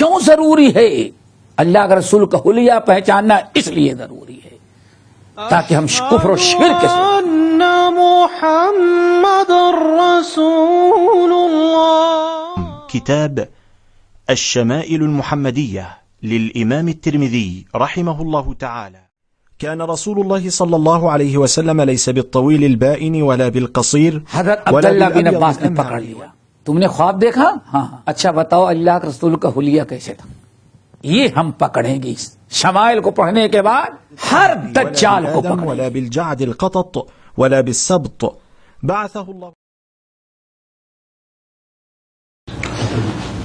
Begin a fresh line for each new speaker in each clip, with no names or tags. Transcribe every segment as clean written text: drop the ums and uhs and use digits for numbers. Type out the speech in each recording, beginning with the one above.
کیوں ضروری ہے؟ اللہ کے رسول کا حلیہ پہچاننا اس لیے ضروری ہے تاکہ ہم کفر و شرک سے
محمد رسول الله.
كتاب الشمائل المحمدية للإمام الترمذي رحمه الله تعالى. كان رسول الله صلى الله عليه وسلم ليس بالطويل البائن ولا بالقصير.
حضرت عبداللہ بن عباس نے پکڑ لیا. تم نے خواب دیکھا؟ ہاں. اچھا بتاؤ اللہ کے رسول کا حلیہ کیسے تھا؟ یہ ہم پکڑیں گے شمائل کو پڑھنے کے بعد ہر دجال کو پکڑیں.
ولا بالجعد القطط ولا بالسبط بعثه الله.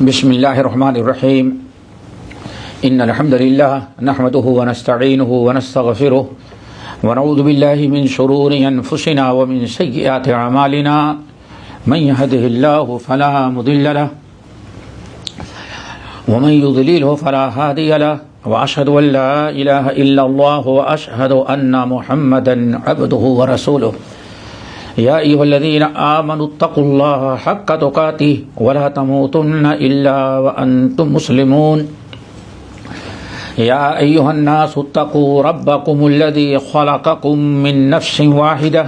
بسم اللہ الرحمن الرحیم. ان الحمد للہ نحمده ونستعینه ونستغفره ونعوذ باللہ من شرور انفسنا ومن سیئات اعمالنا من يهده الله فلا مضل له ومن يضلله فلا هادي له واشهد ان لا اله الا الله واشهد ان محمدا عبده ورسوله. يا أيها الذين آمنوا اتقوا الله حق تقاته ولا تموتن إلا وأنتم مسلمون. يا أيها الناس اتقوا ربكم الذي خلقكم من نفس واحدة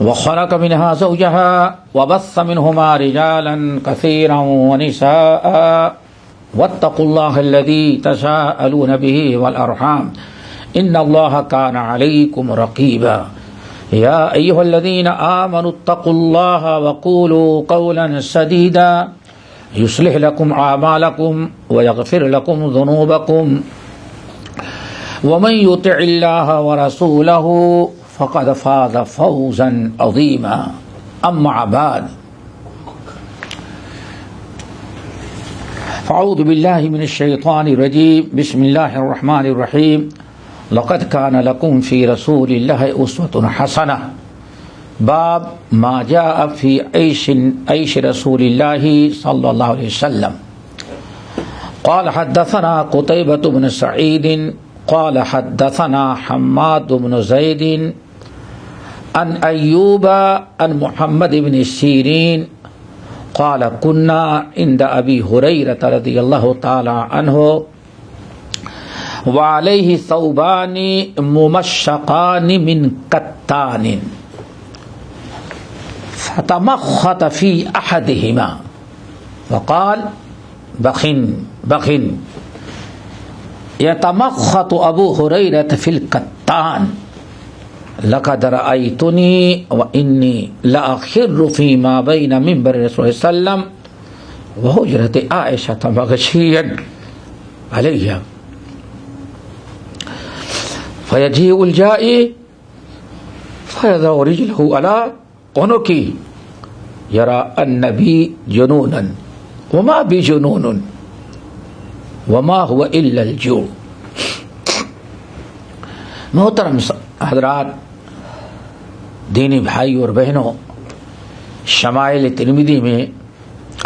وخلق منها زوجها وبث منهما رجالا كثيرا ونساء واتقوا الله الذي تساءلون به والأرحام إن الله كان عليكم رقيبا. يا أيها الذين آمنوا اتقوا الله وقولوا قولا سديدا يصلح لكم أعمالكم ويغفر لكم ذنوبكم ومن يطع الله ورسوله فقد فاز فوزا عظيما. أما بعد فأعوذ بالله من الشيطان الرجيم. بسم الله الرحمن الرحيم. لقد كان لكم في رسول الله أسوة حسنة. باب ما جاء في عيش رسول الله صلى الله عليه وسلم. قال حدثنا قتيبة بن سعيد قال حدثنا حماد بن زيد عن أيوب عن محمد بن سيرين قال كنا عند أبي هريرة رضي الله تعالى عنه وعليه ثوبان ممشقان من كتان فتمخط في أحدهما وقال بخن. يتمخط أبو هريرة في الكتان لقد رأيتني وإني لأخر فيما بين منبر رسول الله صلى الله عليه وسلم وحجرة عائشة مغشيا عليها فيجيء الجائي فيضع رجله على عنقي يرى النبي جنونا وما بجنون وما هو إلا الجوع. محترم حضرات، دینی بھائی اور بہنوں، شمائل ترمذی میں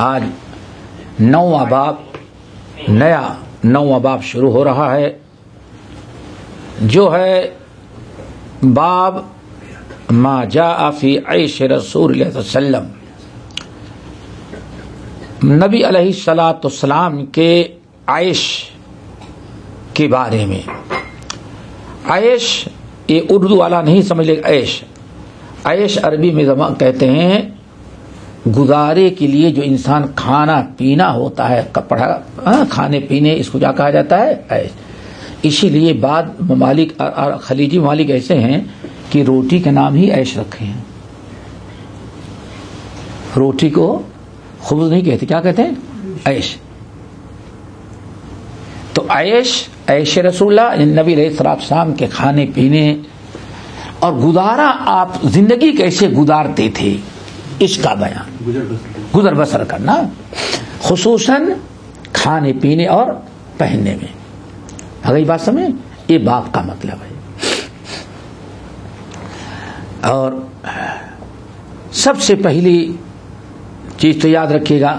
آج نواں باب شروع ہو رہا ہے جو ہے باب ما جاء فی عیش رسول اللہ صلی اللہ علیہ وسلم. نبی علیہ السلام کے عیش کے بارے میں. عیش یہ اردو والا نہیں سمجھ لے. عیش عربی میں کہتے ہیں گزارے کے لیے جو انسان کھانا پینا ہوتا ہے، کپڑا کھانے پینے، اس کو کیا کہا جاتا ہے؟ عیش. اسی لیے بعض ممالک خلیجی ممالک ایسے ہیں کہ روٹی کا نام ہی عیش رکھے ہیں. روٹی کو خبز نہیں کہتے، کیا کہتے ہیں؟ عیش. تو عیش رسول اللہ نبی علیہ السلام کے کھانے پینے اور گزارا، آپ زندگی کیسے گزارتے تھے اس کا بیان، گزر بسر کرنا، خصوصاً کھانے پینے اور پہننے میں. اگر یہ بات سمجھیں، یہ باپ کا مطلب ہے. اور سب سے پہلی چیز تو یاد رکھیے گا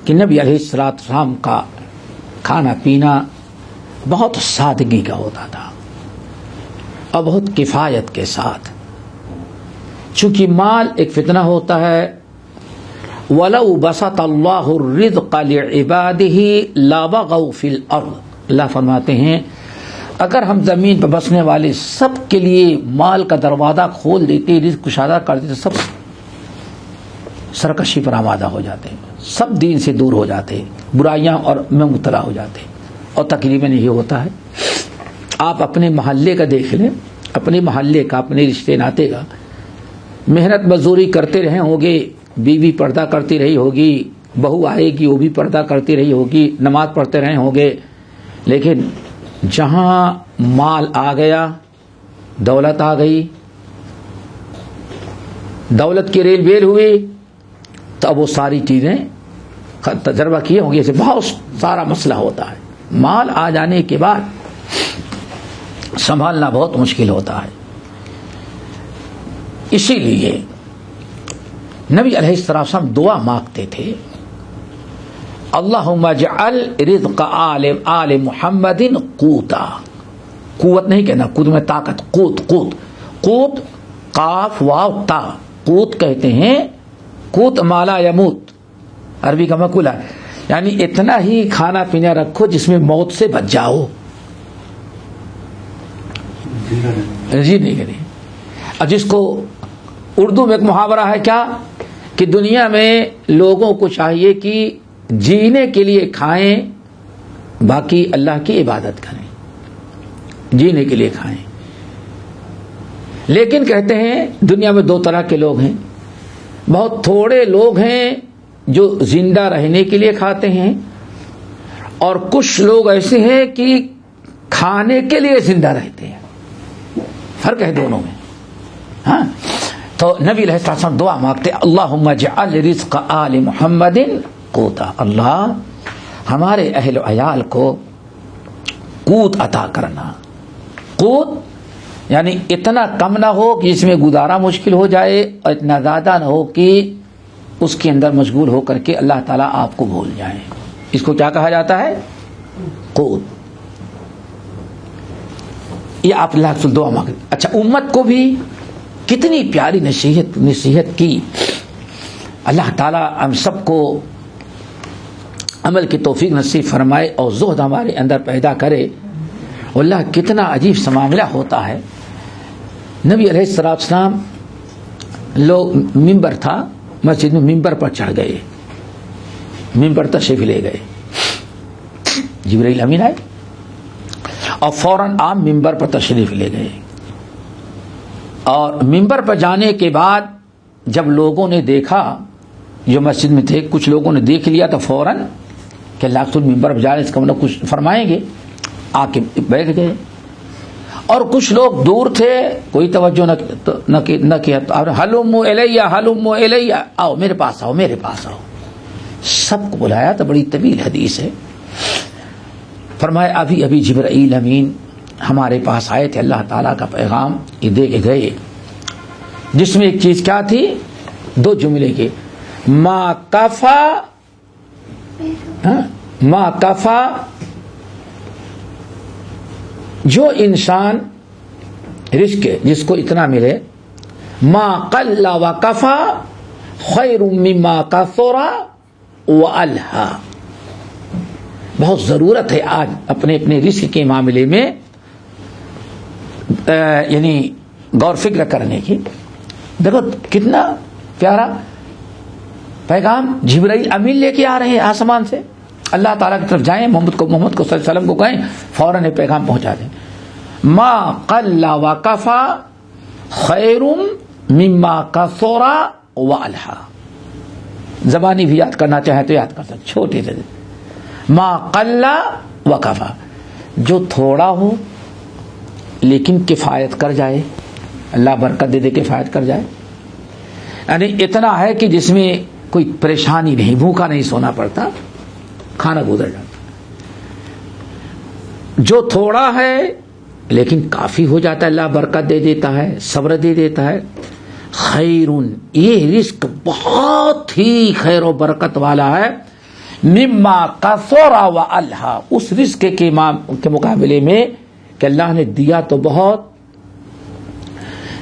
کہ نبی علیہ السلام کا کھانا پینا بہت سادگی کا ہوتا تھا اور بہت کفایت کے ساتھ. چونکہ مال ایک فتنہ ہوتا ہے وَلَوْ بَسَطَ اللَّهُ الرِّزْقَ لِعِبَادِهِ لَبَغَوْا فِي الْأَرْضِ. اللہ فرماتے ہیں اگر ہم زمین پر بسنے والے سب کے لیے مال کا دروازہ کھول دیتے، رزق کشادہ کر دیتے، سب سرکشی پر آمادہ ہو جاتے ہیں، سب دین سے دور ہو جاتے ہیں، برائیاں اور میں مبتلا ہو جاتے ہیں. اور تقریباً یہ ہوتا ہے. آپ اپنے محلے کا دیکھ لیں، اپنے محلے کا، اپنے رشتے ناتے کا. محنت مزدوری کرتے رہے ہوں گے، بیوی پردہ کرتی رہی ہوگی، بہو آئے گی وہ بھی پردہ کرتی رہی ہوگی، نماز پڑھتے رہے ہوں گے، لیکن جہاں مال آ گیا، دولت آ گئی، دولت کی ریل بیل ہوئی، تو اب وہ ساری چیزیں تجربہ کیے ہوں گے. اسے بہت سارا مسئلہ ہوتا ہے. مال آ جانے کے بعد سنبھالنا بہت مشکل ہوتا ہے. اسی لیے نبی علیہ السلام دعا مانگتے تھے، اللہم اجعل رزق آل محمد قوتا. قوت نہیں کہنا، قوت میں طاقت، قوت قوت قوت قاف واو تا، قوت کہتے ہیں. قوت مالا یموت، عربی کا مقولہ ہے، یعنی اتنا ہی کھانا پینا رکھو جس میں موت سے بچ جاؤ. جی نہیں کرے. اور جس کو اردو میں ایک محاورہ ہے کیا، کہ دنیا میں لوگوں کو چاہیے کہ جینے کے لیے کھائیں، باقی اللہ کی عبادت کریں. جینے کے لیے کھائیں. لیکن کہتے ہیں دنیا میں دو طرح کے لوگ ہیں. بہت تھوڑے لوگ ہیں جو زندہ رہنے کے لیے کھاتے ہیں، اور کچھ لوگ ایسے ہیں کہ کھانے کے لیے زندہ رہتے ہیں. فرق ہے دونوں میں. ہاں، تو نبی علیہ السلام دعا مانگتے، اللہم اجعل رزق آل محمد قوتا. اللہ ہمارے اہل و عیال کو قوت عطا کرنا. قوت یعنی اتنا کم نہ ہو کہ جس میں گزارا مشکل ہو جائے، اور اتنا زیادہ نہ ہو کہ اس کے اندر مشغول ہو کر کے اللہ تعالیٰ آپ کو بھول جائیں. اس کو کیا کہا جاتا ہے؟ قوت. یہ آپ اللہ سے دعا مانگتے. اچھا، امت کو بھی کتنی پیاری نصیحت کی. اللہ تعالیٰ ہم سب کو عمل کی توفیق نصیب فرمائے اور زہد ہمارے اندر پیدا کرے. اللہ کتنا عجیب سا معاملہ ہوتا ہے. نبی علیہ السلام لوگ ممبر تھا مسجد میں، ممبر پر چڑھ گئے، ممبر تشریف لے گئے. جبرائیل امین آئے اور فوراً آپ ممبر پر تشریف لے گئے. اور ممبر پر جانے کے بعد جب لوگوں نے دیکھا، جو مسجد میں تھے کچھ لوگوں نے دیکھ لیا، تو فوراً کہ اللہ رسول ممبر پر جا رہے، اس کا مطلب کچھ فرمائیں گے، آ کے بیٹھ گئے. اور کچھ لوگ دور تھے، کوئی توجہ نہ کیا. ہلم الیہ ہلم الیہ، آؤ میرے پاس آؤ، میرے پاس آؤ. سب کو بلایا. تو بڑی طویل حدیث ہے. فرمایا ابھی ابھی جبرائیل امین ہمارے پاس آئے تھے، اللہ تعالیٰ کا پیغام یہ دے کے گئے، جس میں ایک چیز کیا تھی؟ دو جملے کے، ما کفا، جو انسان رزق جس کو اتنا ملے، ما قل و کفا خیر مما کثر و الہا. بہت ضرورت ہے آج اپنے رزق کے معاملے میں یعنی غور فکر کرنے کی. دیکھو کتنا پیارا پیغام جبرائیل امین لے کے آ رہے ہیں آسمان سے. اللہ تعالیٰ کی طرف جائیں، محمد کو صلی اللہ علیہ وسلم کو کہیں فوراً یہ پیغام پہنچا دیں. ما قل و کفا خیر مما کثر و الہا. زبانی بھی یاد کرنا چاہیں تو یاد کر سکتے، چھوٹے سے. ما قل و کفا، جو تھوڑا ہو لیکن کفایت کر جائے، اللہ برکت دے دے کفایت کر جائے. یعنی اتنا ہے کہ جس میں کوئی پریشانی نہیں، بھوکا نہیں سونا پڑتا، کھانا گزر جاتا. جو تھوڑا ہے لیکن کافی ہو جاتا ہے، اللہ برکت دے دیتا ہے، صبر دے دیتا ہے. خیرون، یہ رزق بہت ہی خیر و برکت والا ہے. مما کثر و الہا، اس رزق کے مقابلے میں کہ اللہ نے دیا تو بہت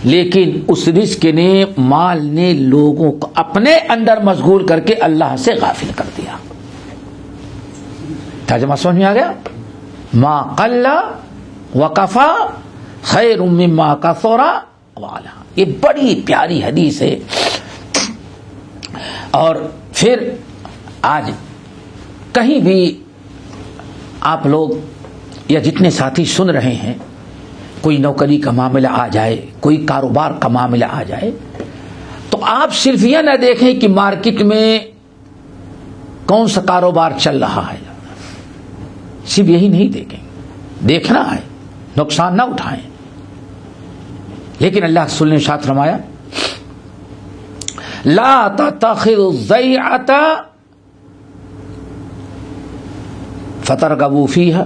لیکن اس رزق نے، مال نے لوگوں کو اپنے اندر مشغول کر کے اللہ سے غافل کر دیا. ترجمہ سمجھ میں آ گیا؟ ما قل وکفا خیر مما کثر وعلا. یہ بڑی پیاری حدیث ہے. اور پھر آج کہیں بھی آپ لوگ یا جتنے ساتھی سن رہے ہیں، کوئی نوکری کا معاملہ آ جائے، کوئی کاروبار کا معاملہ آ جائے، تو آپ صرف یہ نہ دیکھیں کہ مارکیٹ میں کون سا کاروبار چل رہا ہے، صرف یہی نہیں دیکھیں، دیکھنا ہے، نقصان نہ اٹھائیں. لیکن اللہ رسول نے ساتھ فرمایا لا تتخذوا الضیعۃ فترغبوا فیہا.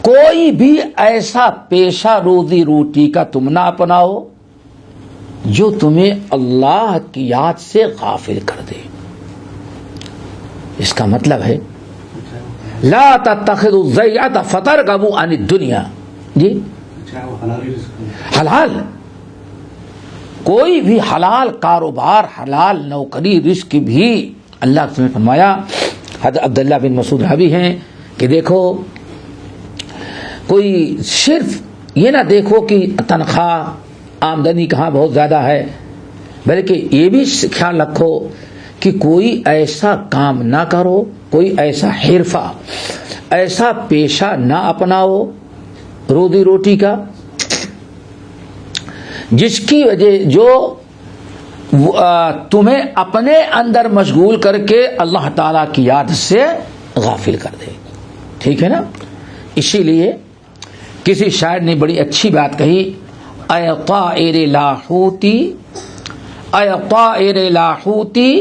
کوئی بھی ایسا پیشہ روزی روٹی کا تم نہ اپناؤ جو تمہیں اللہ کی یاد سے غافل کر دے. اس کا مطلب ہے لا تتخذوا الضیعۃ فترغبوا عن الدنیا. جی حلال، کوئی بھی حلال کاروبار، حلال نوکری، رزق بھی اللہ نے فرمایا. حضرت عبداللہ بن مسعود راوی ہیں کہ دیکھو، کوئی صرف یہ نہ دیکھو کہ تنخواہ آمدنی کہاں بہت زیادہ ہے، بلکہ یہ بھی خیال رکھو کہ کوئی ایسا کام نہ کرو، کوئی ایسا حرفہ، ایسا پیشہ نہ اپناؤ روزی روٹی کا جس کی وجہ جو تمہیں اپنے اندر مشغول کر کے اللہ تعالی کی یاد سے غافل کر دے. ٹھیک ہے نا؟ اسی لیے کسی شاعر نے بڑی اچھی بات کہی، اے طائر لاحوتی، اے طائر لاحوتی،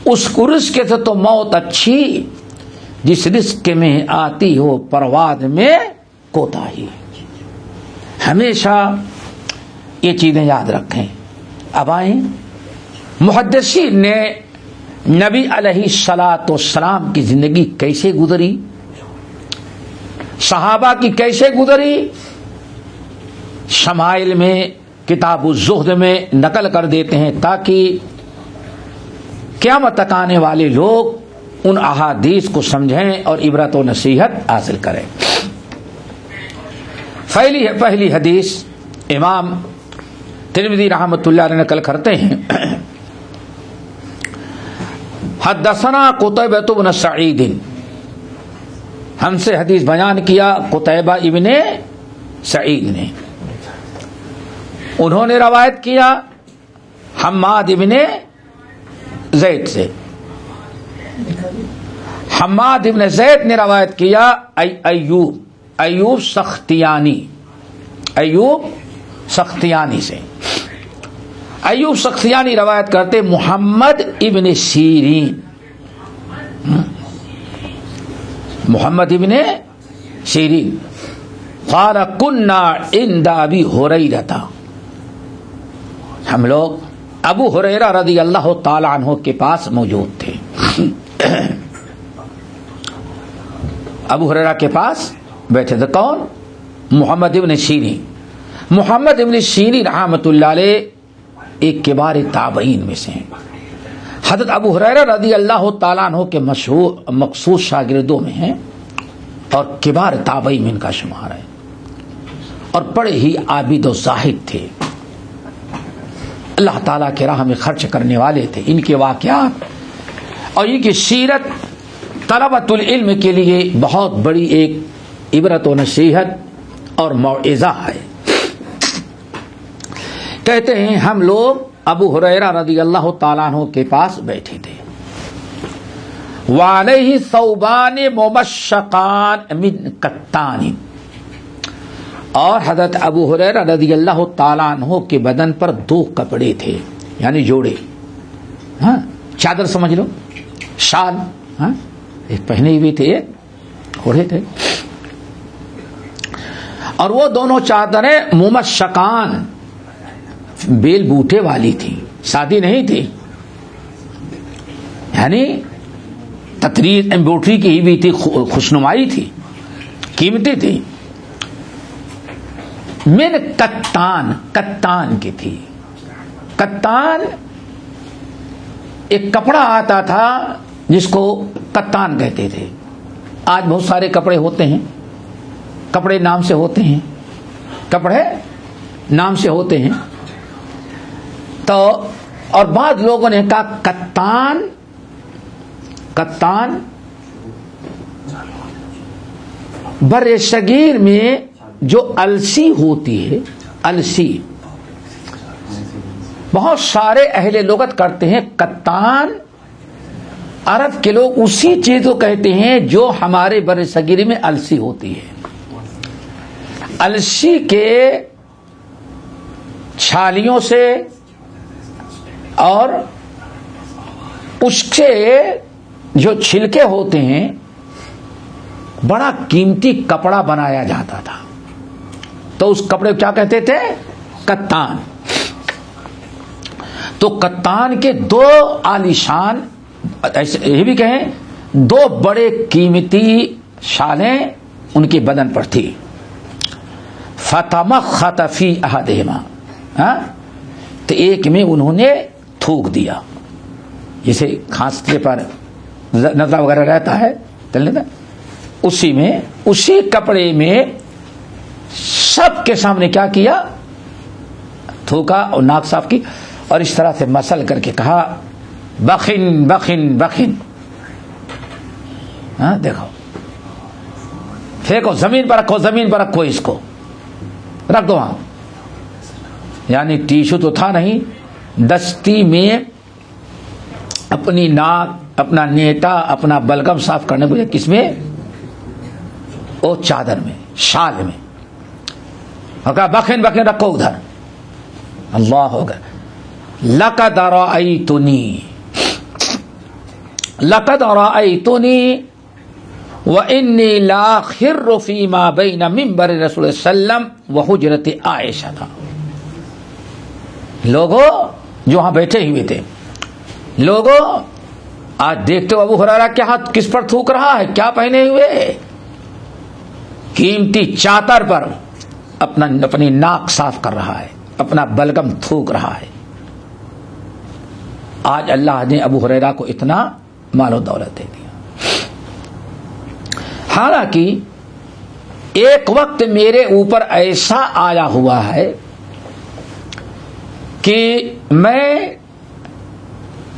اس رزق سے تو موت اچھی جس رزق میں آتی ہو پرواز میں کوتاہی. ہمیشہ یہ چیزیں یاد رکھیں. اب آئیں، محدثین نے نبی علیہ الصلاۃ والسلام کی زندگی کیسے گزری، صحابہ کی کیسے گزری، شمائل میں، کتاب الزہد میں نقل کر دیتے ہیں تاکہ قیامت تک آنے والے لوگ ان احادیث کو سمجھیں اور عبرت و نصیحت حاصل کریں. پہلی حدیث امام ترمذی رحمۃ اللہ علیہ نقل کرتے ہیں، حدثنا قتیبہ بن سعید، ہم سے حدیث بیان کیا قتیبہ ابن سعید نے. انہوں نے روایت کیا حماد ابن زید سے. حماد ابن زید نے روایت کیا ایوب سختیانی، ایوب سختیانی سے. ایوب سختیانی روایت کرتے محمد ابن سیرین، محمد ابن سیرین قال كنا عند ابی ہریرہ، ہم لوگ ابو ہریرہ رضی اللہ تعالی عنہ کے پاس موجود تھے. ابو ہریرہ کے پاس بیٹھے تھے. کون؟ محمد ابن سیرین. محمد ابن سیرین رحمۃ اللہ علیہ ایک کبار تابعین میں سے ہیں. حضرت ابو ہریرہ رضی اللہ تعالیٰ عنہ کے مشہور مخصوص شاگردوں میں ہیں اور کبار تابعین میں ان کا شمار ہے، اور بڑے ہی عابد و زاہد تھے، اللہ تعالیٰ کے راہ میں خرچ کرنے والے تھے. ان کے واقعات اور ان کی سیرت طلبۃ العلم کے لیے بہت بڑی ایک عبرت و نصیحت اور موعظہ ہے. کہتے ہیں ہم لوگ ابو ہریرہ رضی اللہ تعالیٰ عنہ کے پاس بیٹھے تھے. وعلیہ ثوبان ممشقان من کتان، اور حضرت ابو ہریرہ رضی اللہ تعالیٰ عنہ کے بدن پر 2 کپڑے تھے، یعنی جوڑے، ہاں چادر سمجھ لو، شال، ہاں ایک پہنے ہوئے تھے، ایک اوڑھے تھے. اور وہ دونوں چادریں ممشقان، بیل بوٹے والی تھی، سادی نہیں تھی، یعنی تطریز ایمبروڈری کی بھی تھی، خوشنمائی تھی، قیمتی تھی. من کتان، کتان کی تھی. کتان ایک کپڑا آتا تھا جس کو کتان کہتے تھے. آج بہت سارے کپڑے ہوتے ہیں، کپڑے نام سے ہوتے ہیں، کپڑے نام سے ہوتے ہیں. تو اور بعض لوگوں نے کہا کتان، کتان بر صغیر میں جو السی ہوتی ہے، السی، بہت سارے اہل لغت کرتے ہیں کتان. عرب کے لوگ اسی چیز کو کہتے ہیں جو ہمارے بر صغیر میں السی ہوتی ہے. السی کے چھالیوں سے اور اس کے جو چھلکے ہوتے ہیں بڑا قیمتی کپڑا بنایا جاتا تھا. تو اس کپڑے کو کیا کہتے تھے؟ کتان. تو کتان کے دو عالیشان، یہ بھی کہیں دو بڑے قیمتی شالیں ان کے بدن پر تھی. فتمخت فی احدہما، تو ایک میں انہوں نے تھوک دیا، جیسے کھانستے پر نزلہ وغیرہ رہتا ہے اسی میں، اسی کپڑے میں سب کے سامنے کیا کیا؟ تھوکا اور ناک صاف کی، اور اس طرح سے مسل کر کے کہا بخن بخن بخن. ہاں دیکھو، پھینکو، زمین پر رکھو، زمین پر رکھو، اس کو رکھ دو وہاں. یعنی ٹیشو تو تھا نہیں، دستی میں اپنی ناک، اپنا نیٹا، اپنا بلغم صاف کرنے کو، کس میں؟ او چادر میں، شال میں. اور کہا بخن بخن رکھو ادھر. اللہ ہوگا. لقد رأیتنی، لقد رأیتنی وإنی لاخر فیما بین منبر رسول اللہ صلی اللہ علیہ وسلم وحجرت عائشہ تھا. لوگوں جو وہاں بیٹھے ہوئے تھے، لوگوں آج دیکھتے ہو ابو ہریرہ کے ہاتھ کس پر تھوک رہا ہے، کیا پہنے ہوئے؟ قیمتی چادر پر اپنی ناک صاف کر رہا ہے، اپنا بلغم تھوک رہا ہے. آج اللہ نے ابو ہریرہ کو اتنا مال و دولت دے دیا. حالانکہ ایک وقت میرے اوپر ایسا آیا ہوا ہے کہ میں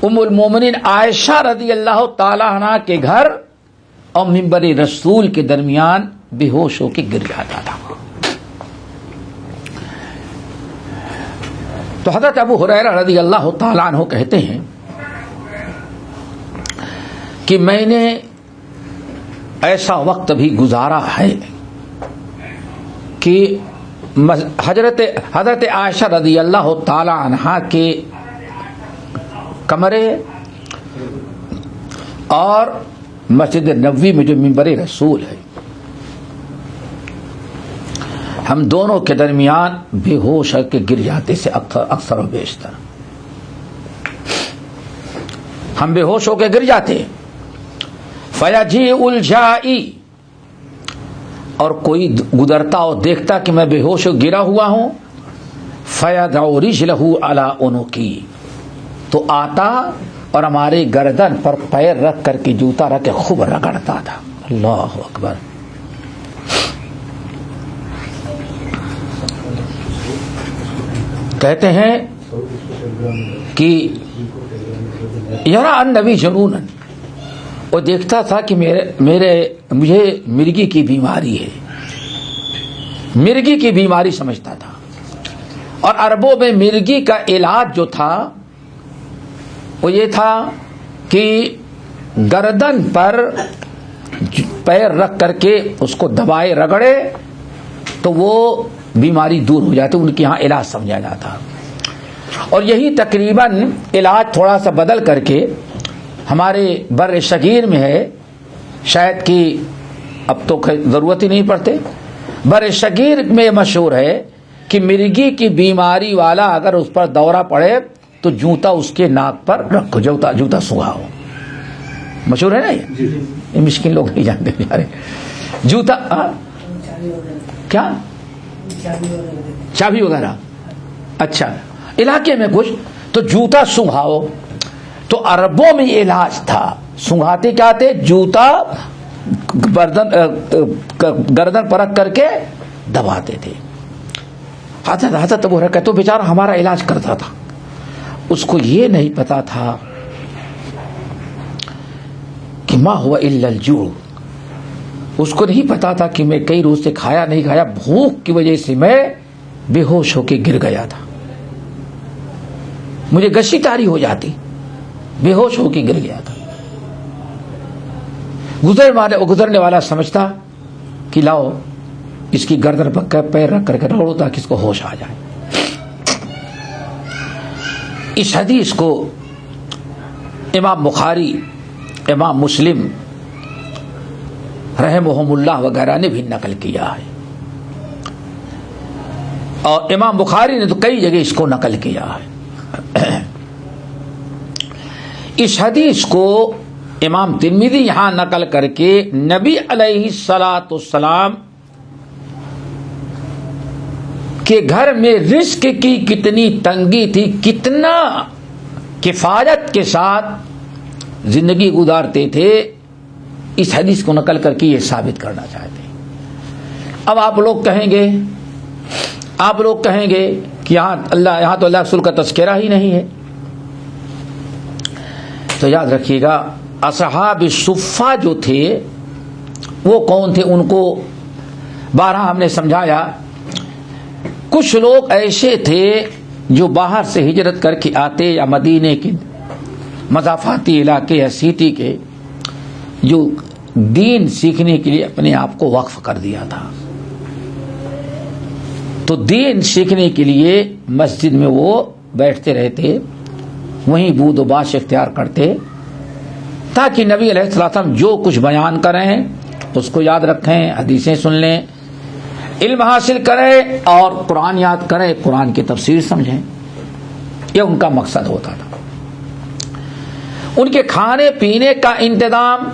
ام المومنین عائشہ رضی اللہ تعالی عنہ کے گھر اور منبر رسول کے درمیان بے ہوش ہو کے گر جاتا تھا. تو حضرت ابو ہریرہ رضی اللہ تعالی عنہ کہتے ہیں کہ میں نے ایسا وقت بھی گزارا ہے کہ حضرت عائشہ رضی اللہ تعالی عنہا کے کمرے اور مسجد نبوی میں جو منبر رسول ہے، ہم دونوں کے درمیان بے ہوش ہو کے گر جاتے سے اکثر و بیشتر ہم بے ہوش ہو کے گر جاتے. فیجیء الجائی، اور کوئی گزرتا اور دیکھتا کہ میں بے ہوش گرا ہوا ہوں، فیضع رجلہ علی عنقی، تو آتا اور ہمارے گردن پر پیر رکھ کر کے جوتا رکھ کے خوب رگڑتا تھا. اللہ اکبر. کہتے ہیں کہ یرا النبی جنونا، وہ دیکھتا تھا کہ مجھے مرگی کی بیماری ہے، مرگی کی بیماری سمجھتا تھا. اور عربوں میں مرگی کا علاج جو تھا وہ یہ تھا کہ گردن پر پیر رکھ کر کے اس کو دبائے رگڑے تو وہ بیماری دور ہو جاتی. ان کے ہاں علاج سمجھا جاتا. اور یہی تقریباً علاج تھوڑا سا بدل کر کے ہمارے بر صغیر میں ہے، شاید کہ اب تو ضرورت ہی نہیں پڑتے. بر صغیر میں مشہور ہے کہ مرگی کی بیماری والا اگر اس پر دورہ پڑے تو جوتا اس کے ناک پر رکھو، جوتا سنگھاؤ. مشہور ہے نا یہ مشکل لوگ نہیں جانتے بیچارے. جوتا کیا چابی وغیرہ. اچھا علاقے میں کچھ تو جوتا سنگھاؤ. تو عربوں میں یہ علاج تھا. سنگھاتے کیا تھے؟ جوتا گردن پر رکھ کر کے دباتے تھے. حضرت ابو ہریرہ تو بیچارہ ہمارا علاج کرتا تھا. اس کو یہ نہیں پتا تھا کہ ما ہوا الا الجوع. اس کو نہیں پتا تھا کہ میں کئی روز سے کھایا نہیں کھایا, بھوک کی وجہ سے میں بے ہوش ہو کے گر گیا تھا, مجھے گشی تاری ہو جاتی, بے ہوش ہو کے گر گیا تھا. گزرنے والا سمجھتا کہ لاؤ اس کی گردن پر پیر رکھ کر کے روڑو تاکہ اس کو ہوش آ جائے. اس حدیث کو امام بخاری, امام مسلم رحمہم اللہ وغیرہ نے بھی نقل کیا ہے, اور امام بخاری نے تو کئی جگہ اس کو نقل کیا ہے. اس حدیث کو امام ترمذی یہاں نقل کر کے نبی علیہ الصلاۃ والسلام کے گھر میں رزق کی کتنی تنگی تھی, کتنا کفایت کے ساتھ زندگی گزارتے تھے, اس حدیث کو نقل کر کے یہ ثابت کرنا چاہتے ہیں. اب آپ لوگ کہیں گے کہ یہاں تو اللہ رسول کا تذکرہ ہی نہیں ہے. تو یاد رکھیے گا اصحاب الصفہ جو تھے وہ کون تھے, ان کو بارہ ہم نے سمجھایا. کچھ لوگ ایسے تھے جو باہر سے ہجرت کر کے آتے, یا مدینے کے مضافاتی علاقے یا سٹی کے, جو دین سیکھنے کے لیے اپنے آپ کو وقف کر دیا تھا. تو دین سیکھنے کے لیے مسجد میں وہ بیٹھتے رہتے, وہیں بود و باش اختیار کرتے, تاکہ نبی علیہ السلام جو کچھ بیان کریں اس کو یاد رکھیں, حدیثیں سن لیں, علم حاصل کریں اور قرآن یاد کریں, قرآن کی تفسیر سمجھیں. یہ ان کا مقصد ہوتا تھا. ان کے کھانے پینے کا انتظام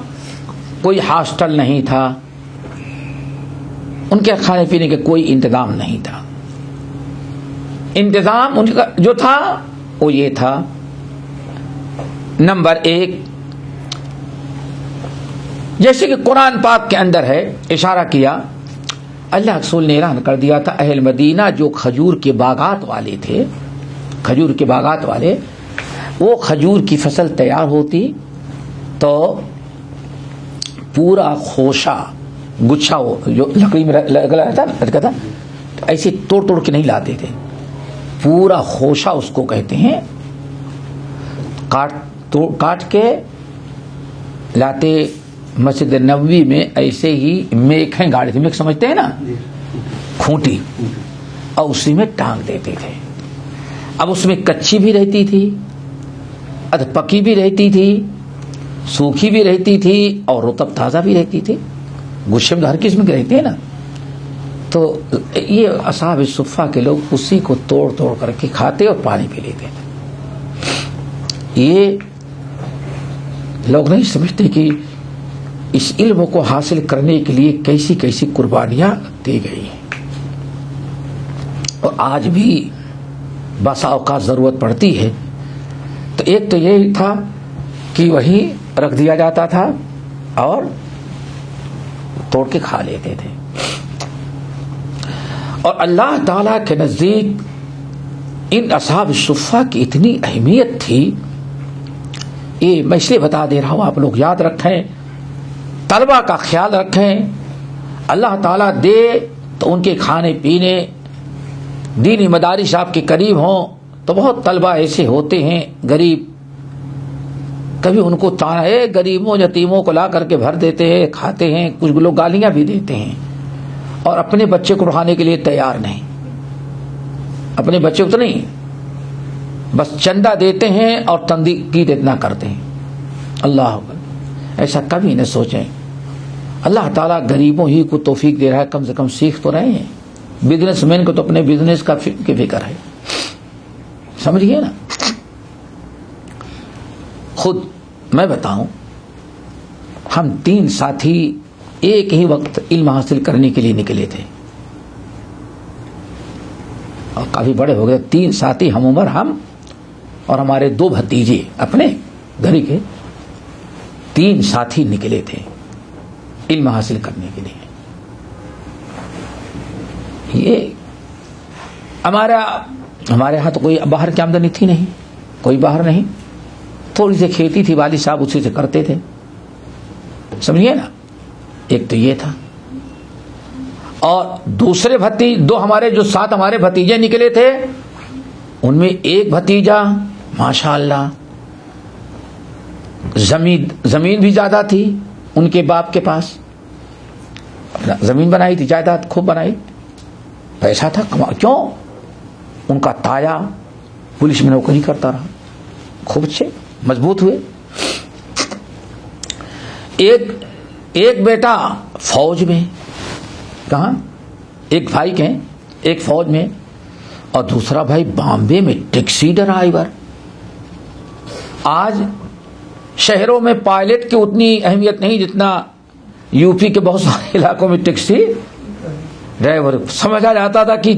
کوئی ہاسٹل نہیں تھا, ان کے کھانے پینے کا کوئی انتظام نہیں تھا. انتظام ان کا جو تھا وہ یہ تھا, نمبر 1, جیسے کہ قرآن پاک کے اندر ہے, اشارہ کیا, اللہ رسول نے اعلان کر دیا تھا اہل مدینہ جو کھجور کے باغات والے تھے, کھجور کے باغات والے, وہ کھجور کی فصل تیار ہوتی تو پورا خوشہ گچھا جو لکڑی میں لگا تھا ایسے توڑ توڑ کے نہیں لاتے تھے, پورا خوشہ اس کو کہتے ہیں, کاٹ کے لاتے. مسجد نبوی میں ایسے ہی میک ہیں گاڑی سے, میک سمجھتے ہیں نا, کھونٹی, اور اسی میں ٹانگ دیتے تھے. اب اس میں کچی بھی رہتی تھی, ادھ پکی بھی رہتی تھی, سوکھی بھی رہتی تھی, اور رطب تازہ بھی رہتی تھی. گچھے میں ہر قسم کے رہتے ہیں نا. تو یہ اصحاب الصفہ کے لوگ اسی کو توڑ توڑ کر کے کھاتے اور پانی پی لیتے تھے. یہ لوگ نہیں سمجھتے کہ اس علم کو حاصل کرنے کے لیے کیسی کیسی قربانیاں دی گئی ہیں, اور آج بھی بسا اوقات ضرورت پڑتی ہے. تو ایک تو یہ تھا کہ وہی رکھ دیا جاتا تھا اور توڑ کے کھا لیتے تھے. اور اللہ تعالی کے نزدیک ان اصحاب الصفہ کی اتنی اہمیت تھی, یہ میں اس لیے بتا دے رہا ہوں, آپ لوگ یاد رکھیں, طلبہ کا خیال رکھیں. اللہ تعالیٰ دے تو ان کے کھانے پینے دینی مدارس آپ کے قریب ہوں. تو بہت طلبہ ایسے ہوتے ہیں غریب, کبھی ان کو تانا ہے, غریبوں یتیموں کو لا کر کے بھر دیتے ہیں, کھاتے ہیں, کچھ لوگ گالیاں بھی دیتے ہیں, اور اپنے بچے کو پڑھانے کے لیے تیار نہیں. اپنے بچے کو تو نہیں, بس چندہ دیتے ہیں اور تنقید اتنا کرتے ہیں. اللہ اکبر, ایسا کبھی نہ سوچیں. اللہ تعالیٰ غریبوں ہی کو توفیق دے رہا ہے, کم سے کم سیکھ تو رہے ہیں. بزنس مین کو تو اپنے بزنس کا فکر ہے, سمجھیے نا. خود میں بتاؤں, ہم 3 ساتھی ایک ہی وقت علم حاصل کرنے کے لیے نکلے تھے. اور کافی بڑے ہو گئے. 3 ساتھی ہم عمر، ہم اور ہمارے 2 بھتیجے اپنے گھر کے 3 ساتھی نکلے تھے علم حاصل کرنے کے لیے. یہ ہمارے ہاں تو کوئی باہر کی آمدنی تھی نہیں، کوئی باہر نہیں، تھوڑی سی کھیتی تھی، والد صاحب اسی سے کرتے تھے. سمجھیے نا. ایک تو یہ تھا. اور دوسرے 2 ہمارے جو 7 ہمارے بھتیجے نکلے تھے، ان میں ایک بھتیجا ماشاء اللہ زمین بھی زیادہ تھی ان کے باپ کے پاس، زمین بنائی تھی، جائیداد خوب بنائی، پیسہ تھا کیوں؟ ان کا تایا پولیس میں نوکری کرتا رہا، خوب اچھے مضبوط ہوئے. ایک بیٹا فوج میں، کہاں؟ ایک بھائی کے ایک فوج میں، اور دوسرا بھائی بامبے میں ٹیکسی ڈرائیور. آج شہروں میں پائلٹ کی اتنی اہمیت نہیں جتنا یو پی کے بہت سارے علاقوں میں ٹیکسی ڈرائیور. سمجھا جاتا تھا کہ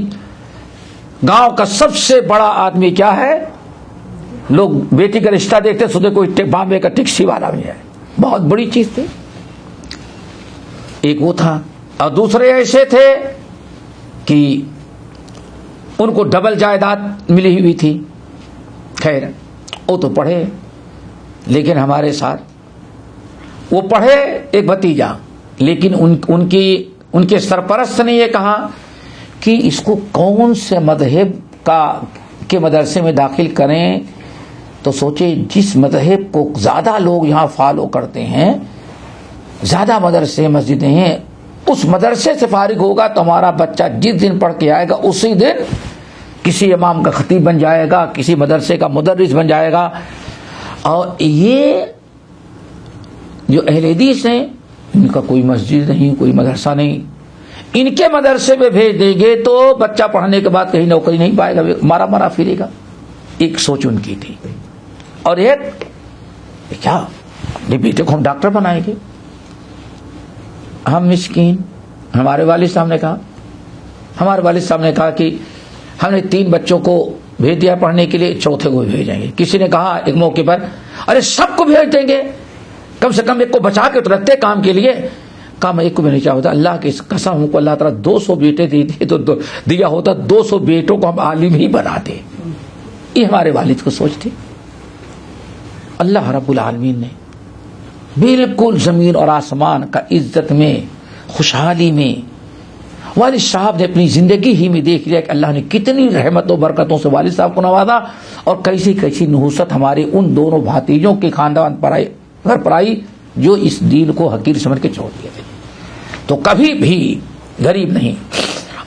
گاؤں کا سب سے بڑا آدمی کیا ہے، لوگ بیٹی کا رشتہ دیکھتے سوچتے کوئی بامبے کا ٹیکسی والا بھی ہے، بہت بڑی چیز تھی. ایک وہ تھا. اور دوسرے ایسے تھے کہ ان کو ڈبل جائیداد ملی ہوئی تھی. خیر وہ تو پڑھے، لیکن ہمارے ساتھ وہ پڑھے ایک بھتیجا، لیکن ان کے سرپرست نے یہ کہا کہ اس کو کون سے مذہب کے مدرسے میں داخل کریں. تو سوچے جس مذہب کو زیادہ لوگ یہاں فالو کرتے ہیں، زیادہ مدرسے مسجدیں ہیں، اس مدرسے سے فارغ ہوگا تو ہمارا بچہ جس دن پڑھ کے آئے گا اسی دن کسی امام کا خطیب بن جائے گا، کسی مدرسے کا مدرس بن جائے گا. اور یہ جو اہل حدیث ہیں ان کا کوئی مسجد نہیں، کوئی مدرسہ نہیں، ان کے مدرسے میں بھیج دیں گے تو بچہ پڑھنے کے بعد کہیں نوکری نہیں پائے گا، مارا پھرے گا. ایک سوچ ان کی تھی. اور ایک کیا، اپنے بیٹے کو ہم ڈاکٹر بنائیں گے. ہم مسکین، ہمارے والد صاحب نے کہا کہ ہم نے 3 بچوں کو بھیج دیا پڑھنے کے لیے، چوتھے کو بھیجیں گے. کسی نے کہا ایک موقع پر ارے سب کو بھیج دیں گے، کم سے کم ایک کو بچا کے تو رکھتے کام کے لیے. کہا میں ایک کو بھی نہیں چاہتا، اللہ کی قسم ہم کو اللہ تعالیٰ 200 بیٹے دیتے تو دیا ہوتا 200 بیٹوں کو ہم عالم ہی بناتے. یہ ہمارے والد کو سوچ تھی. اللہ رب العالمین نے بالکل زمین اور آسمان کا عزت میں، خوشحالی میں، والد صاحب نے اپنی زندگی ہی میں دیکھ لیا کہ اللہ نے کتنی رحمت و برکتوں سے والد صاحب کو نوازا، اور کیسی کیسی نحوست ہمارے ان دونوں بھاتیجوں کے خاندان پر آئی، گھر پر آئی، جو اس دین کو حقیر سمجھ کے چھوڑ دیے تھے. تو کبھی بھی غریب نہیں.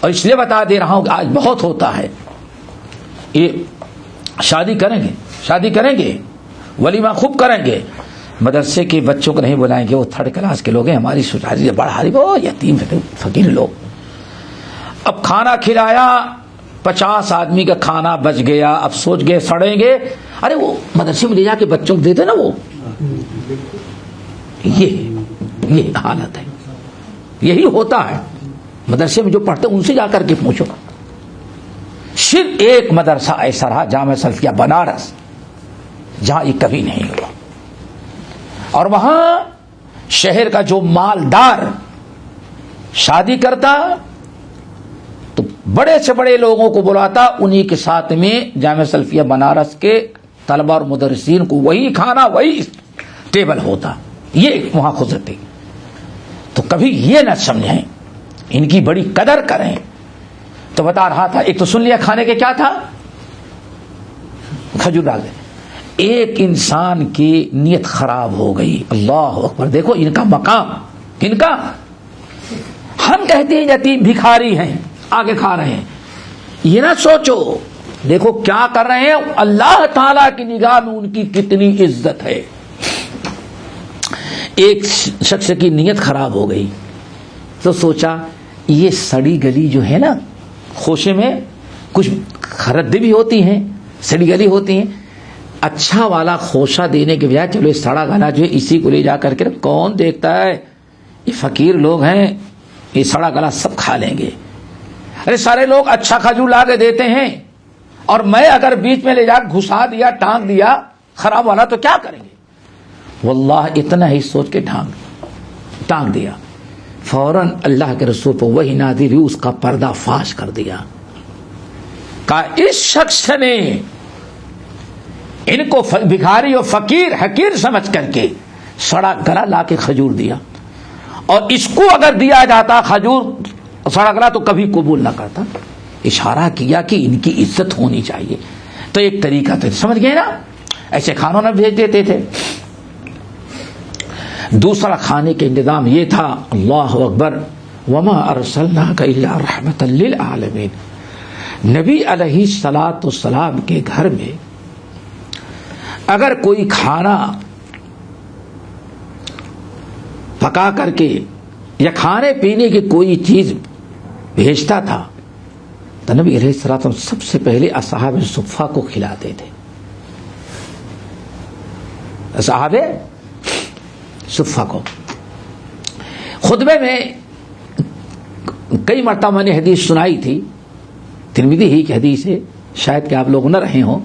اور اس لیے بتا دے رہا ہوں کہ آج بہت ہوتا ہے، یہ شادی کریں گے ولیمہ خوب کریں گے، مدرسے کے بچوں کو نہیں بلائیں گے، وہ 3rd کلاس کے لوگ ہیں، ہماری سوسائٹی سے بڑا وہ یتیم فقیر لوگ. اب کھانا کھلایا، 50 آدمی کا کھانا بچ گیا، اب سوچ گئے سڑیں گے، ارے وہ مدرسے میں لے جا کے بچوں کو دیتے نا، وہ یہ حالت ہے. یہی ہوتا ہے مدرسے میں جو پڑھتے ان سے جا کر کے پوچھو. صرف ایک مدرسہ ایسا رہا، جامعہ سلفیہ بنارس، جہاں یہ کبھی نہیں ہوا. اور وہاں شہر کا جو مالدار شادی کرتا تو بڑے سے بڑے لوگوں کو بلاتا، انہی کے ساتھ میں جامعہ سلفیہ بنارس کے طلبہ اور مدرسین کو وہی کھانا، وہی ٹیبل ہوتا. یہ وہاں خزت تھی. تو کبھی یہ نہ سمجھیں، ان کی بڑی قدر کریں. تو بتا رہا تھا، ایک تو سن لیا کھانے کے کیا تھا، کھجور ڈال دیں. ایک انسان کی نیت خراب ہو گئی، اللہ اکبر. دیکھو ان کا مقام، ان کا، ہم کہتے ہیں یتیم بھکاری ہیں، آگے کھا رہے ہیں. یہ نہ سوچو دیکھو کیا کر رہے ہیں، اللہ تعالی کی نگاہ میں ان کی کتنی عزت ہے. ایک شخص کی نیت خراب ہو گئی تو سوچا یہ سڑی گلی جو ہے نا، خوشے میں کچھ خردی بھی ہوتی ہیں، سڑی گلی ہوتی ہیں، اچھا والا خوشہ دینے کے بجائے چلو یہ سڑا گلا جو ہے اسی کو لے جا کر کے، کون دیکھتا ہے، یہ فقیر لوگ ہیں، یہ سڑا گلا سب کھا لیں گے. ارے سارے لوگ اچھا کھجور لا کے دیتے ہیں اور میں اگر بیچ میں لے جا گھسا دیا ٹانگ دیا خراب والا تو کیا کریں گے؟ واللہ اتنا ہی سوچ کے ٹانگ دیا. فوراً اللہ کے رسول پر وہی نازل ہوئی, اس کا پردہ فاش کر دیا. کہا اس شخص نے ان کو بھکاری اور فقیر حقیر سمجھ کر کے سڑا گلا لا کے کھجور دیا, اور اس کو اگر دیا جاتا کھجور سڑا گلا تو کبھی قبول نہ کرتا. اشارہ کیا کہ ان کی عزت ہونی چاہیے. تو ایک طریقہ تھا, سمجھ گئے نا, ایسے کھانوں میں بھیج دیتے تھے. دوسرا کھانے کے انتظام یہ تھا, اللہ اکبر, وما ارسلناک الا رحمۃ للعالمین. نبی علیہ الصلاۃ والسلام کے گھر میں اگر کوئی کھانا پکا کر کے یا کھانے پینے کی کوئی چیز بھیجتا تھا تو نبی علیہ الصلوۃ والسلام سب سے پہلے اصحاب صفہ کو کھلاتے تھے. اصحاب صفہ کو خطبے میں کئی مرتبہ میں نے حدیث سنائی تھی, ترمذی ہی کی حدیث ہے, شاید کہ آپ لوگ نہ رہے ہوں.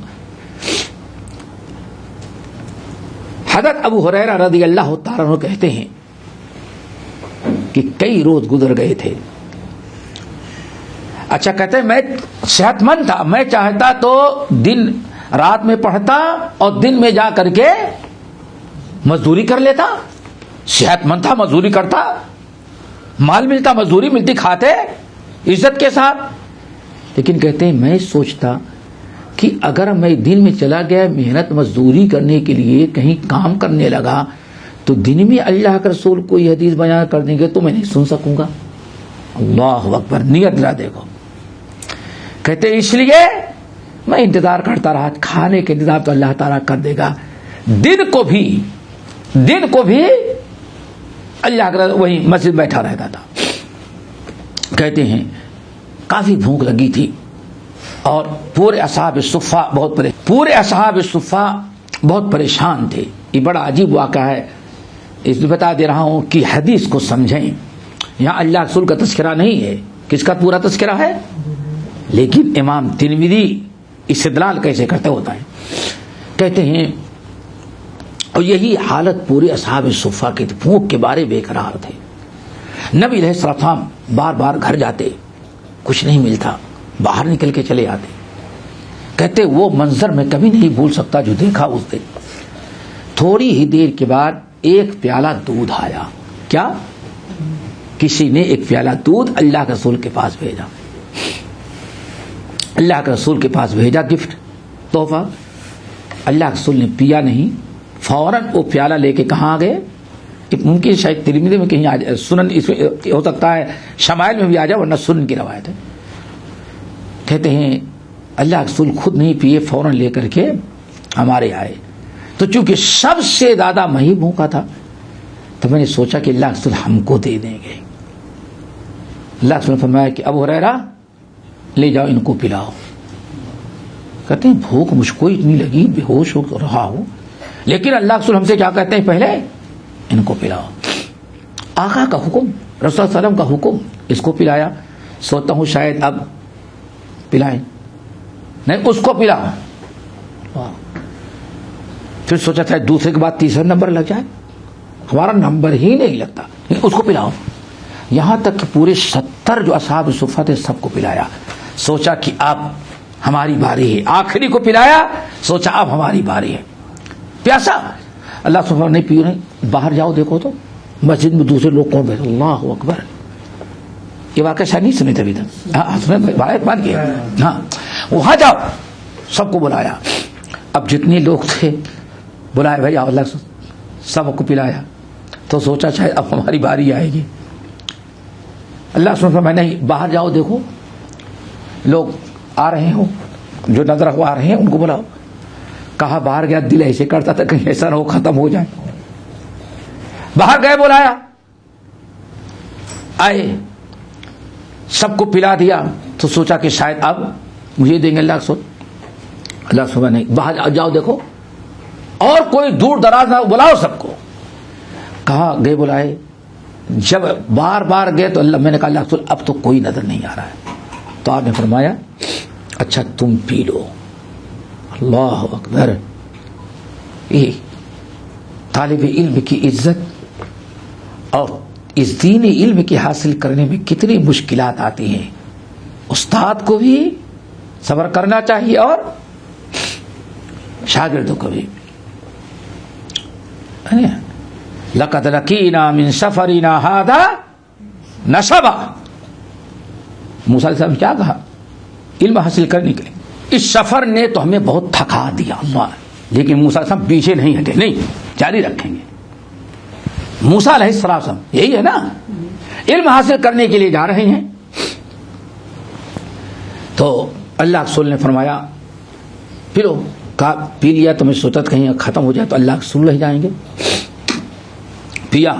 حضرت ابو ہریرہ رضی اللہ تعالیٰ عنہ کہتے ہیں کہ کئی روز گزر گئے تھے. اچھا کہتے ہیں میں صحت مند تھا, میں چاہتا تو دن رات میں پڑھتا اور دن میں جا کر کے مزدوری کر لیتا. صحت مند تھا, مزدوری کرتا, مال ملتا, مزدوری ملتی, کھاتے عزت کے ساتھ. لیکن کہتے ہیں میں سوچتا کہ اگر میں دن میں چلا گیا محنت مزدوری کرنے کے لیے کہیں کام کرنے لگا تو دن میں اللہ کے رسول کو یہ حدیث بیان کر دیں گے تو میں نہیں سن سکوں گا. اللہ اکبر, نیت لا دیکھو. کہتے اس لیے میں انتظار کرتا رہا, کھانے کے انتظام تو اللہ تعالیٰ کر دے گا. دن کو بھی اللہ کا وہی مسجد بیٹھا رہتا تھا. کہتے ہیں کافی بھوک لگی تھی اور پورے اصحاب صفہ بہت پریشان تھے. یہ بڑا عجیب واقعہ ہے, اس لیے بتا دے رہا ہوں کہ حدیث کو سمجھیں. یہاں اللہ رسول کا تذکرہ نہیں ہے, کس کا پورا تذکرہ ہے, لیکن امام ترمذی استدلال کیسے کرتے ہوتا ہے. کہتے ہیں اور یہی حالت پورے اصحاب صفہ کی تھی, بھوک کے بارے بے قرار تھے. نبی علیہ السلام بار بار گھر جاتے, کچھ نہیں ملتا, باہر نکل کے چلے آتے. کہتے وہ منظر میں کبھی نہیں بھول سکتا جو دیکھا اس دن. تھوڑی ہی دیر کے بعد ایک پیالہ دودھ آیا. کیا؟ کسی نے ایک پیالہ دودھ اللہ کے رسول کے پاس بھیجا. اللہ کے رسول کے پاس بھیجا, گفٹ, تحفہ. اللہ کے رسول نے پیا نہیں, فوراً وہ پیالہ لے کے کہاں گئے. ممکن شاید ترمذی میں کہیں آ جائے, سنن اس میں ہو سکتا ہے شمائل میں بھی آ جائے, ورنہ سنن کی روایت ہے. کہتے ہیں اللہ کے رسول خود نہیں پیے, فوراً لے کر کے ہمارے آئے. تو چونکہ سب سے زیادہ میں ہی بھوکا تھا تو میں نے سوچا کہ اللہ کے رسول ہم کو دے دیں گے. اللہ کے رسول نے فرمایا کہ ابو ہریرہ لے جاؤ, ان کو پلاؤ. کہتے ہیں بھوک مجھ کو اتنی لگی, بے ہوش ہو رہا ہوں, لیکن اللہ کے رسول ہم سے کیا کہتے ہیں, پہلے ان کو پلاؤ. آقا کا حکم, رسول صلی اللہ علیہ وسلم کا حکم, اس کو پلایا. سوچتا ہوں شاید اب پلائیں, نہیں اس کو پلاؤ. پھر سوچا تھا دوسرے کے بعد تیسرا نمبر لگ جائے, ہمارا نمبر ہی نہیں لگتا, اس کو پلاؤ. یہاں تک کہ پورے 70 جو اصحاب صفہ تھے سب کو پلایا. سوچا کہ اب ہماری باری ہے, آخری کو پلایا, سوچا اب ہماری باری ہے. پیاسا, اللہ سبحانہ نہیں پیو, نہیں, باہر جاؤ دیکھو تو مسجد میں دوسرے لوگ کون بیٹھے. اللہ اکبر, یہ واقعہ شاید نہیں سنے تھے ابھی تک. ہاں, وہاں جاؤ, سب کو بلایا. اب جتنے لوگ تھے بلائے بھائی, اللہ سب کو پلایا. تو سوچا شاید اب ہماری باری آئے گی. اللہ سبحانہ میں نہیں, باہر جاؤ دیکھو لوگ آ رہے ہوں, جو نظر ہو آ رہے ہیں ان کو بلاؤ. کہا باہر گیا, دل ایسے کرتا تھا کہیں ایسا نہ ہو ختم ہو جائے. باہر گئے, بلایا, آئے, سب کو پلا دیا. تو سوچا کہ شاید اب مجھے دیں گے اللہ سن. اللہ صبح نہیں, باہر جاؤ دیکھو, اور کوئی دور دراز نہ, بلاؤ سب کو. کہا گئے, بلائے. جب بار بار گئے تو اللہ, میں نے کہا اللہ رسول اب تو کوئی نظر نہیں آ رہا ہے. تو آپ نے فرمایا اچھا تم پی لو. اللہ اکبر. یہ طالب علم کی عزت اور اس دینی علم کی حاصل کرنے میں کتنی مشکلات آتی ہیں. استاد کو بھی صبر کرنا چاہیے اور شاگردوں کو بھی. لقد لقینا من سفرنا ھذا نصبا. موسیٰ علیہ السلام کیا کہا علم حاصل کرنے کے لیے؟ اس سفر نے تو ہمیں بہت تھکا دیا اللہ. لیکن موسیٰ علیہ السلام پیچھے نہیں ہٹے، نہیں جاری رکھیں گے. موسیٰ علیہ السلام یہی ہے نا، علم حاصل کرنے کے لیے جا رہے ہیں. تو اللہ رسول نے فرمایا پیلو. کہا پی لیا تو میں سوچا کہیں ختم ہو جائے تو اللہ رسول رہ جائیں گے. پیا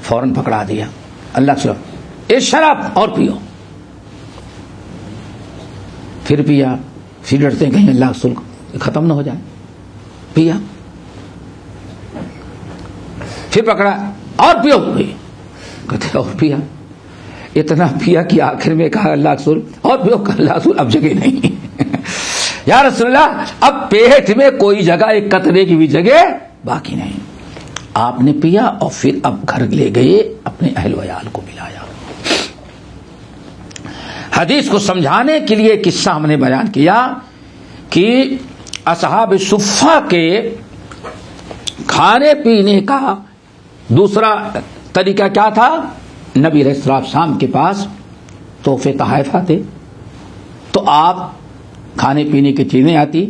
فوراً پکڑا دیا اللہ رسول، شراب اور پیو. پھر پیا، پھر ڈرتے کہیں اللہ رسول ختم نہ ہو جائے. پیا پھر پکڑا اور پیو. کہتے اور پیا. اتنا پیا کہ آخر میں کہا اللہ رسول اور پیو. اللہ رسول اب جگہ نہیں یا رسول اللہ اب پیٹ میں کوئی جگہ ایک قطرے کی بھی جگہ باقی نہیں. آپ نے پیا اور پھر اب گھر لے گئے، اپنے اہل ویال کو ملایا. حدیث کو سمجھانے کے لیے قصہ ہم نے بیان کیا کہ اصحاب صفہ کے کھانے پینے کا دوسرا طریقہ کیا تھا. نبی علیہ السلام کے پاس تحفے تحائف آتے تو آپ کھانے پینے کی چیزیں آتی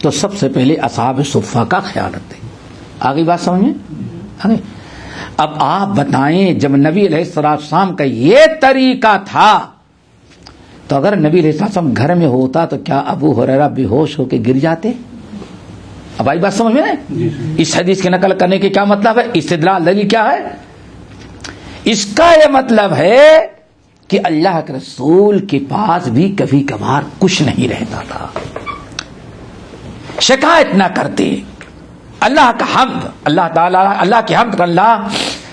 تو سب سے پہلے اصحاب صفہ کا خیال رکھتے. آگے بات سمجھ میں آگے. اب آپ بتائیں جب نبی علیہ السلام کا یہ طریقہ تھا تو اگر نبی علیہ السلام گھر میں ہوتا تو کیا ابو ہریرہ بے ہوش ہو کے گر جاتے؟ اب آئی بات سمجھ میں؟ اس حدیث کی نقل کرنے کے کیا مطلب ہے؟ استدلال دلیل کیا ہے؟ اس کا یہ مطلب ہے کہ اللہ کے رسول کے پاس بھی کبھی کبھار کچھ نہیں رہتا تھا، شکایت نہ کرتے. اللہ کا حمد، اللہ تعالیٰ اللہ کی حمد کر. اللہ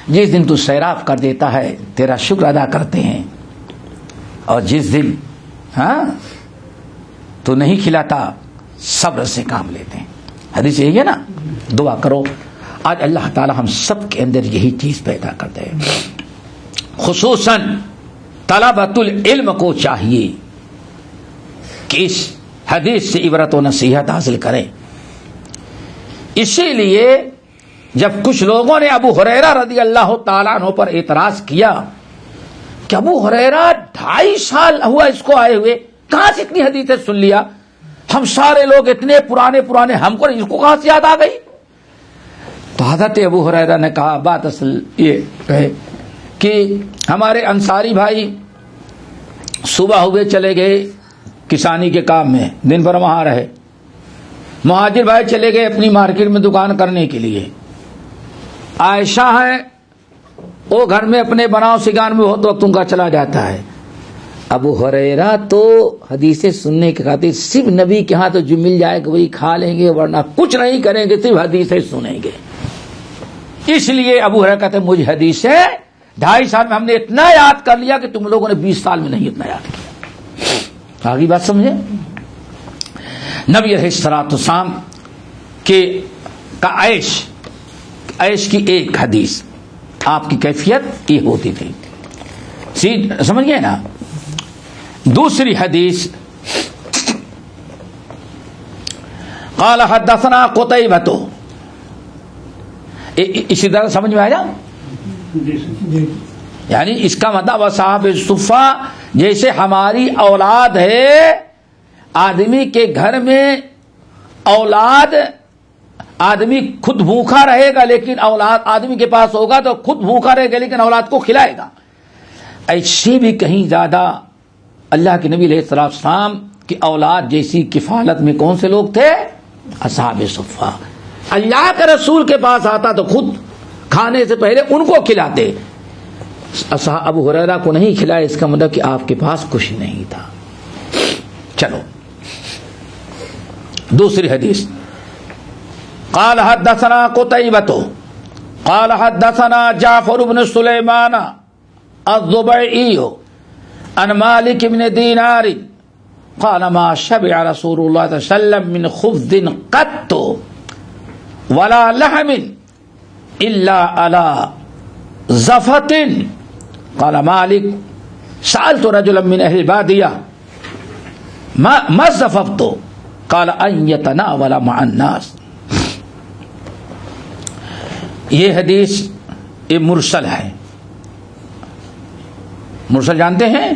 جس دن تو سیراب کر دیتا ہے تیرا شکر ادا کرتے ہیں، اور جس دن تو نہیں کھلاتا صبر سے کام لیتے ہیں. حدیث یہی ہے نا. دعا کرو آج اللہ تعالی ہم سب کے اندر یہی چیز پیدا کرتے ہیں. خصوصاً طلبۃ العلم کو چاہیے کہ اس حدیث سے عبرت و نصیحت حاصل کریں. اسی لیے جب کچھ لوگوں نے ابو ہریرہ رضی اللہ تعالیٰ عنہ پر اعتراض کیا کہ ابو ہریرہ 2.5 سال ہوا اس کو آئے ہوئے، کہاں سے اتنی حدیثیں سن لیا؟ ہم سارے لوگ اتنے پرانے ہم کو اس کو کہاں سے یاد آ گئی؟ تو حضرت ابو ہریرہ نے کہا بات اصل یہ ہے کہ ہمارے انصاری بھائی صبح ہوئے چلے گئے کسانی کے کام میں، دن بھر وہاں رہے. مہاجر بھائی چلے گئے اپنی مارکیٹ میں دکان کرنے کے لیے. عائشہ ہے وہ گھر میں اپنے بناؤ سگان میں بہت وقت ان کا چلا جاتا ہے. ابو ہریرہ تو حدیثیں سننے کے خاطر صرف نبی کے ہاں تو جو مل جائے گا وہی کھا لیں گے، ورنہ کچھ نہیں کریں گے، صرف حدیثیں سنیں گے. اس لیے ابو ہریرہ کہتے ہیں مجھے حدیثیں 2.5 سال میں ہم نے اتنا یاد کر لیا کہ تم لوگوں نے 20 سال میں نہیں اتنا یاد کیا. آگے بات سمجھے؟ نبی علیہ السلام کے کا عیش کی ایک حدیث آپ کی کیفیت یہ ہوتی تھی. سمجھ گئے نا؟ دوسری حدیث قال حدثنا قتيبة، اسی طرح سمجھ میں آیا؟ یعنی اس کا مطلب اصحاب صفہ جیسے ہماری اولاد ہے. آدمی کے گھر میں اولاد، آدمی خود بھوکا رہے گا لیکن اولاد آدمی کے پاس ہوگا تو خود بھوکا رہے گا لیکن اولاد کو کھلائے گا. ایسے بھی کہیں زیادہ اللہ کے نبی علیہ السلام کی اولاد جیسی کفالت میں کون سے لوگ تھے؟ اصحاب صفہ. اللہ کے رسول کے پاس آتا تو خود کھانے سے پہلے ان کو کھلاتے. ابو ہریرہ کو نہیں کھلائے اس کا مطلب کہ آپ کے پاس کچھ نہیں تھا. چلو دوسری حدیث قال حدثنا قتيبة قال حدثنا جعفر بن سليمان الضبعي عن مالک بن دینار قال ما شبع رسول اللہ صلی اللہ علیہ وسلم من خبز قط ولا لحم الا على زفت. قال مالک سألت رجلا من اہل البادیہ ما زففت قال ان يتناول مع الناس. یہ حدیث یہ مرسل ہے. مرسل جانتے ہیں؟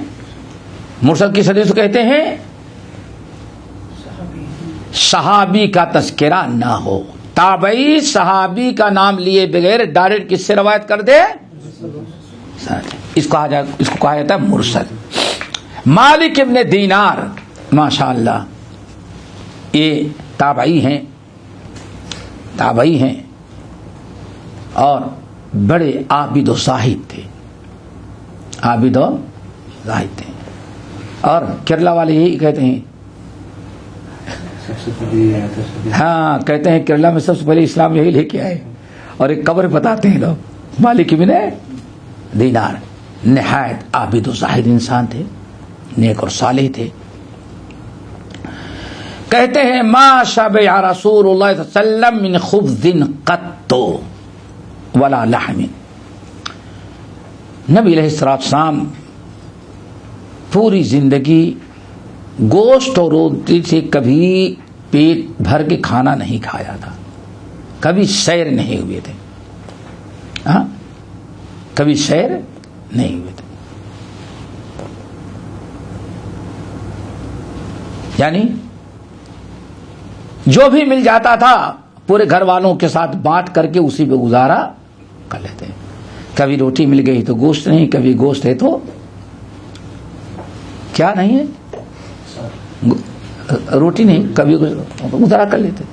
مرسل کس حدیث کو کہتے ہیں؟ صحابی کا تذکرہ نہ ہو. تابعی صحابی کا نام لیے بغیر ڈائریکٹ کس سے روایت کر دے؟ اس کو کہا جاتا ہے مرسل. مالک ابن دینار ماشاءاللہ یہ تابعی ہیں اور بڑے عابد و زاہد تھے. عابد و زاہد تھے. اور کیرلا والے یہی کہتے ہیں، ہاں کہتے ہیں کیرلا میں سب سے پہلے اسلام یہی لے کے آئے. اور ایک قبر بتاتے ہیں لوگ. مالک ابن دینار نہایت عابد و زاہد انسان تھے، نیک اور صالح تھے. کہتے ہیں ما شبع رسول اللہ صلی اللہ علیہ وسلم من خبز قط ولا لحم. نبی علیہ السلام پوری زندگی گوشت اور روٹی سے کبھی پیٹ بھر کے کھانا نہیں کھایا تھا، کبھی سیر نہیں ہوئے تھے. ہاں کبھی سیر نہیں ہوئے تھے. یعنی جو بھی مل جاتا تھا پورے گھر والوں کے ساتھ بانٹ کر کے اسی پہ گزارا کر لیتے. کبھی روٹی مل گئی تو گوشت نہیں، کبھی گوشت ہے تو کیا نہیں ہے روٹی نہیں، کبھی گزارا کر لیتے.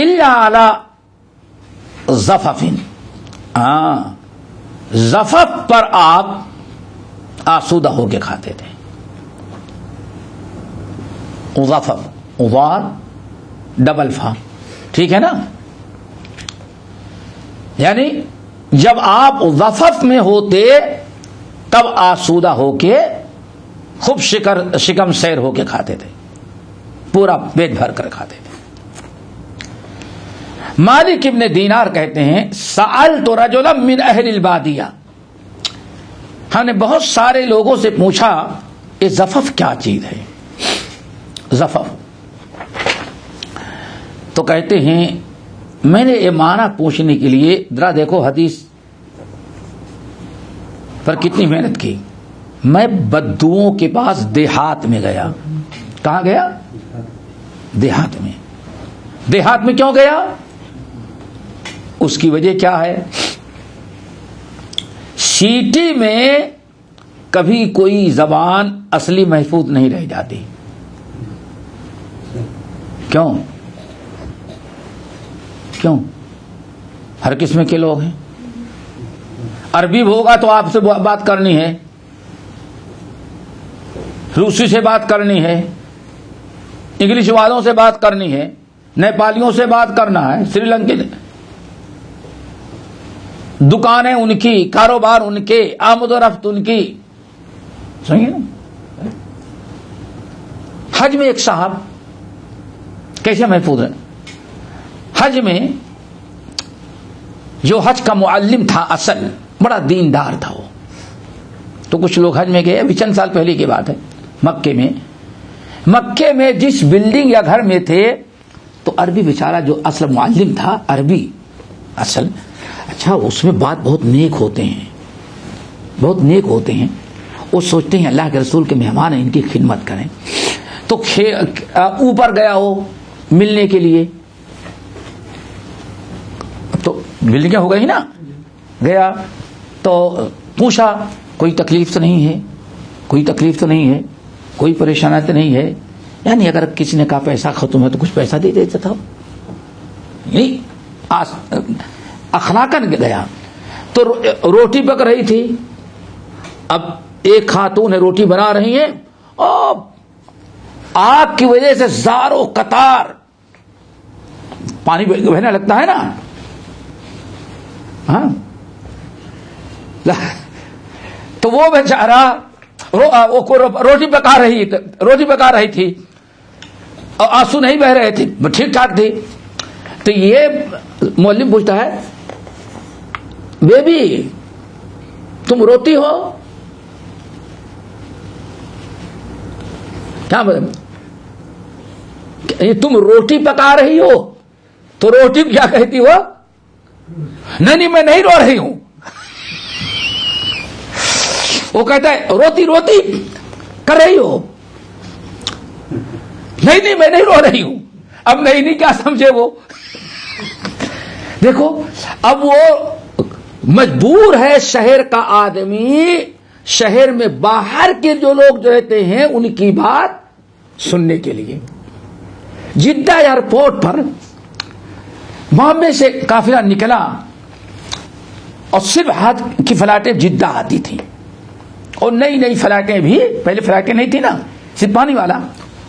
الا علی زفف، ہاں زفف پر آپ آسودہ ہو کے کھاتے تھے. زفف غار ڈبل فا، ٹھیک ہے نا. یعنی جب آپ زفف میں ہوتے تب آسودہ ہو کے خوب شکم سیر ہو کے کھاتے تھے، پورا پیٹ بھر کر کھاتے تھے. مالک ابن دینار کہتے ہیں سألت رجلا من اہل البادیہ، ہم نے بہت سارے لوگوں سے پوچھا یہ زفف کیا چیز ہے. زفف تو کہتے ہیں میں نے یہ معنی پوچھنے کے لیے ذرا دیکھو حدیث پر کتنی محنت کی. میں بدوؤں کے پاس دیہات میں گیا. کہاں گیا؟ دیہات میں. دیہات میں کیوں گیا؟ اس کی وجہ کیا ہے؟ سیٹی میں کبھی کوئی زبان اصلی محفوظ نہیں رہ جاتی. کیوں؟ ہر قسم کے لوگ ہیں. عربی ہوگا تو آپ سے بات کرنی ہے، روسی سے بات کرنی ہے، انگلش والوں سے بات کرنی ہے، نیپالیوں سے بات کرنا ہے، سری لنکے، دکانیں ان کی، کاروبار ان کے، آمد و رفت ان کی. سمجھے نا. حج میں ایک صاحب کیسے محفوظ ہے؟ حج میں جو حج کا معلم تھا اصل بڑا دیندار تھا وہ. تو کچھ لوگ حج میں گئے، ابھی چند سال پہلے کی بات ہے. مکے میں جس بلڈنگ یا گھر میں تھے تو عربی بیچارہ جو اصل معلم تھا، عربی اصل، اچھا اس میں بہت نیک ہوتے ہیں، بہت نیک ہوتے ہیں. وہ سوچتے ہیں اللہ کے رسول کے مہمان ہیں، ان کی خدمت کریں. تو اوپر گیا ہو ملنے کے لیے، تو بلڈنگ ہو گئی نا. گیا تو پوچھا کوئی تکلیف تو نہیں ہے، کوئی تکلیف تو نہیں ہے، کوئی پریشانی تو نہیں ہے. یعنی اگر کسی نے کہا پیسہ ختم ہے تو کچھ پیسہ دے دیتا تھا. نہیں اخلاقاً گیا تو روٹی پک رہی تھی. اب ایک خاتون روٹی بنا رہی ہیں اور آگ کی وجہ سے زاروں قطار پانی بہنے لگتا ہے نا. ہاں تو وہ بیچارہ روٹی پکا رہی تھی اور آنسو نہیں بہ رہے تھے، ٹھیک ٹھاک تھی. تو یہ معلم پوچھتا ہے بیبی تم روتی ہو؟ کیا تم روٹی پکا رہی ہو؟ تو روٹی کیا کہتی ہو؟ نہیں میں نہیں رو رہی ہوں. وہ کہتا ہے روتی کر رہی ہو؟ نہیں میں نہیں رو رہی ہوں. اب نہیں کیا سمجھے وہ؟ دیکھو اب وہ مجبور ہے شہر کا آدمی، شہر میں باہر کے جو لوگ جو رہتے ہیں ان کی بات سننے کے لیے. جدہ ایئرپورٹ پر بامبے سے قافلہ نکلا اور صرف ہاتھ کی فلائٹیں جدہ آتی تھیں، اور نئی فلائٹیں بھی، پہلے فلائٹیں نہیں تھی نا، صرف پانی والا،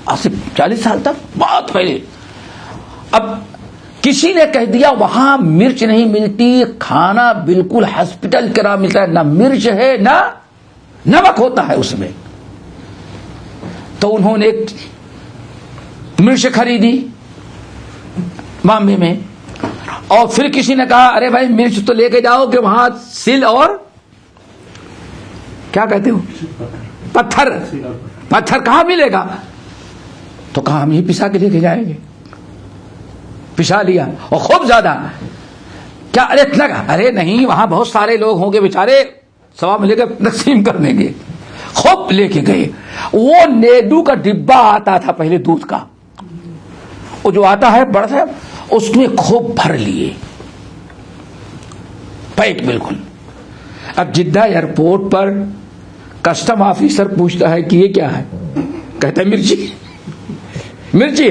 آج سے 40 سال تک بہت پہلے. اب کسی نے کہہ دیا وہاں مرچ نہیں ملتی، کھانا بالکل ہاسپٹل کی طرح ملتا ہے، نہ مرچ ہے نہ نمک ہوتا ہے اس میں. تو انہوں نے مرچ خریدی بامبے میں، اور پھر کسی نے کہا ارے بھائی مرچ تو لے کے جاؤ کہ وہاں سل اور کیا کہتے ہو پتھر کہاں ملے گا؟ تو کہا ہم ہی پسا کے لے کے جائیں گے. پسا لیا اور خوب زیادہ. کیا ارے نہیں وہاں بہت سارے لوگ ہوں گے بیچارے، ثواب ملے گا تقسیم کرنے کے. خوب لے کے گئے. وہ نیڈو کا ڈبا آتا تھا پہلے دودھ کا، وہ جو آتا ہے بڑا سا، اس میں خوب بھر لیے پیک بالکل. اب جدہ ایئرپورٹ پر کسٹم آفیسر پوچھتا ہے کہ یہ کیا ہے؟ کہتا ہے مرچی.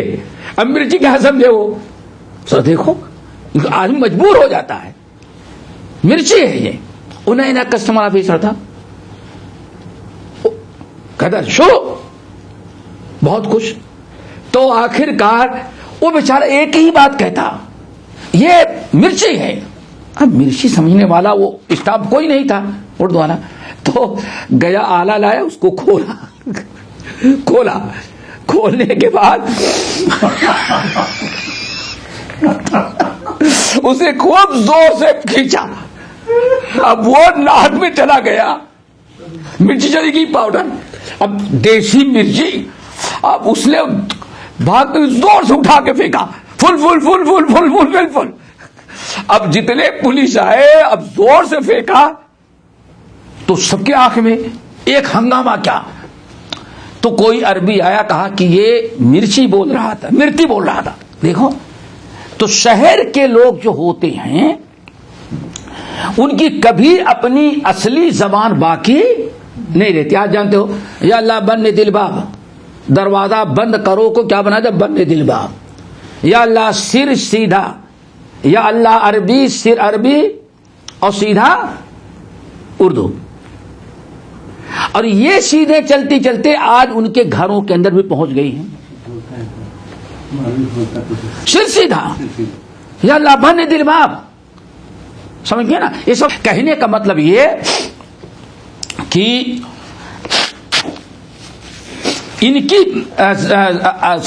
اب مرچی کیا سمجھے وہ؟ سو دیکھو آدمی مجبور ہو جاتا ہے، مرچی ہے یہ. انہیں نا کسٹمر آفیسر تھا، کہتا شو بہت کچھ. تو آخر کار وہ بیچارہ ایک ہی بات کہتا، یہ مرچی ہے. اب مرچی سمجھنے والا وہ اسٹاف کوئی نہیں تھا اردو والا. تو گیا آلہ لایا، اس کو کھولا. کھولنے کے بعد اسے خوب زور سے کھینچا. اب وہ ناک میں چلا گیا، مرچی چلی گئی پاؤڈر. اب دیسی مرچی، اب اس نے بھاگ زور سے اٹھا کے پھینکا، فل. اب جتنے پولیس آئے اب زور سے پھینکا تو سب کی آنکھ میں ایک ہنگامہ. کیا؟ تو کوئی عربی آیا، کہا کہ یہ مرچی بول رہا تھا. دیکھو تو شہر کے لوگ جو ہوتے ہیں ان کی کبھی اپنی اصلی زبان باقی نہیں رہتی. آج جانتے ہو یا اللہ بن دل باب، دروازہ بند کرو کو کیا بنا دے؟ بن دل باب. یا اللہ سر سیدھا، یا اللہ عربی سر عربی اور سیدھا اردو. اور یہ سیدھے چلتے چلتے آج ان کے گھروں کے اندر بھی پہنچ گئی ہیں. سر سیدھا، یا اللہ بن دل باب. سمجھ گئے نا؟ یہ سب کہنے کا مطلب یہ کہ ان کی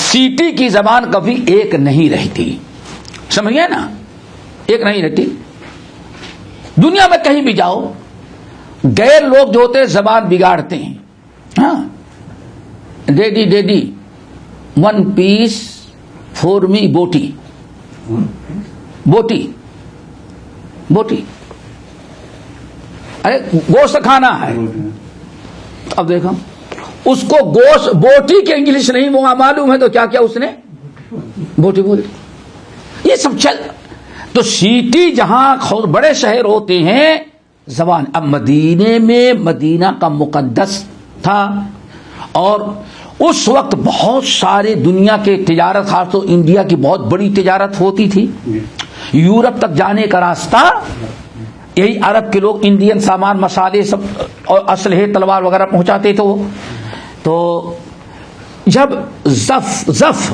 سیٹی کی زبان کبھی ایک نہیں رہتی. سمجھ گئے نا؟ ایک نہیں رہتی. دنیا میں کہیں بھی جاؤ، غیر لوگ جو ہوتے ہیں زبان بگاڑتے ہیں. ہاں ڈیڈی 1 پیس فور می بوٹی. ارے گوشت کھانا ہے. اب دیکھو اس کو گوشت بوٹی کے انگلش نہیں معلوم ہے تو کیا اس نے بوٹی بول. یہ سب چل. تو سیٹی جہاں بڑے شہر ہوتے ہیں زبان. اب مدینے میں مدینہ کا مقدس تھا، اور اس وقت بہت سارے دنیا کے تجارت، خاص طور انڈیا کی بہت بڑی تجارت ہوتی تھی. یورپ تک جانے کا راستہ یہی عرب کے لوگ انڈین سامان، مسالے سب اور اسلحے تلوار وغیرہ پہنچاتے تھے. وہ تو جب زفف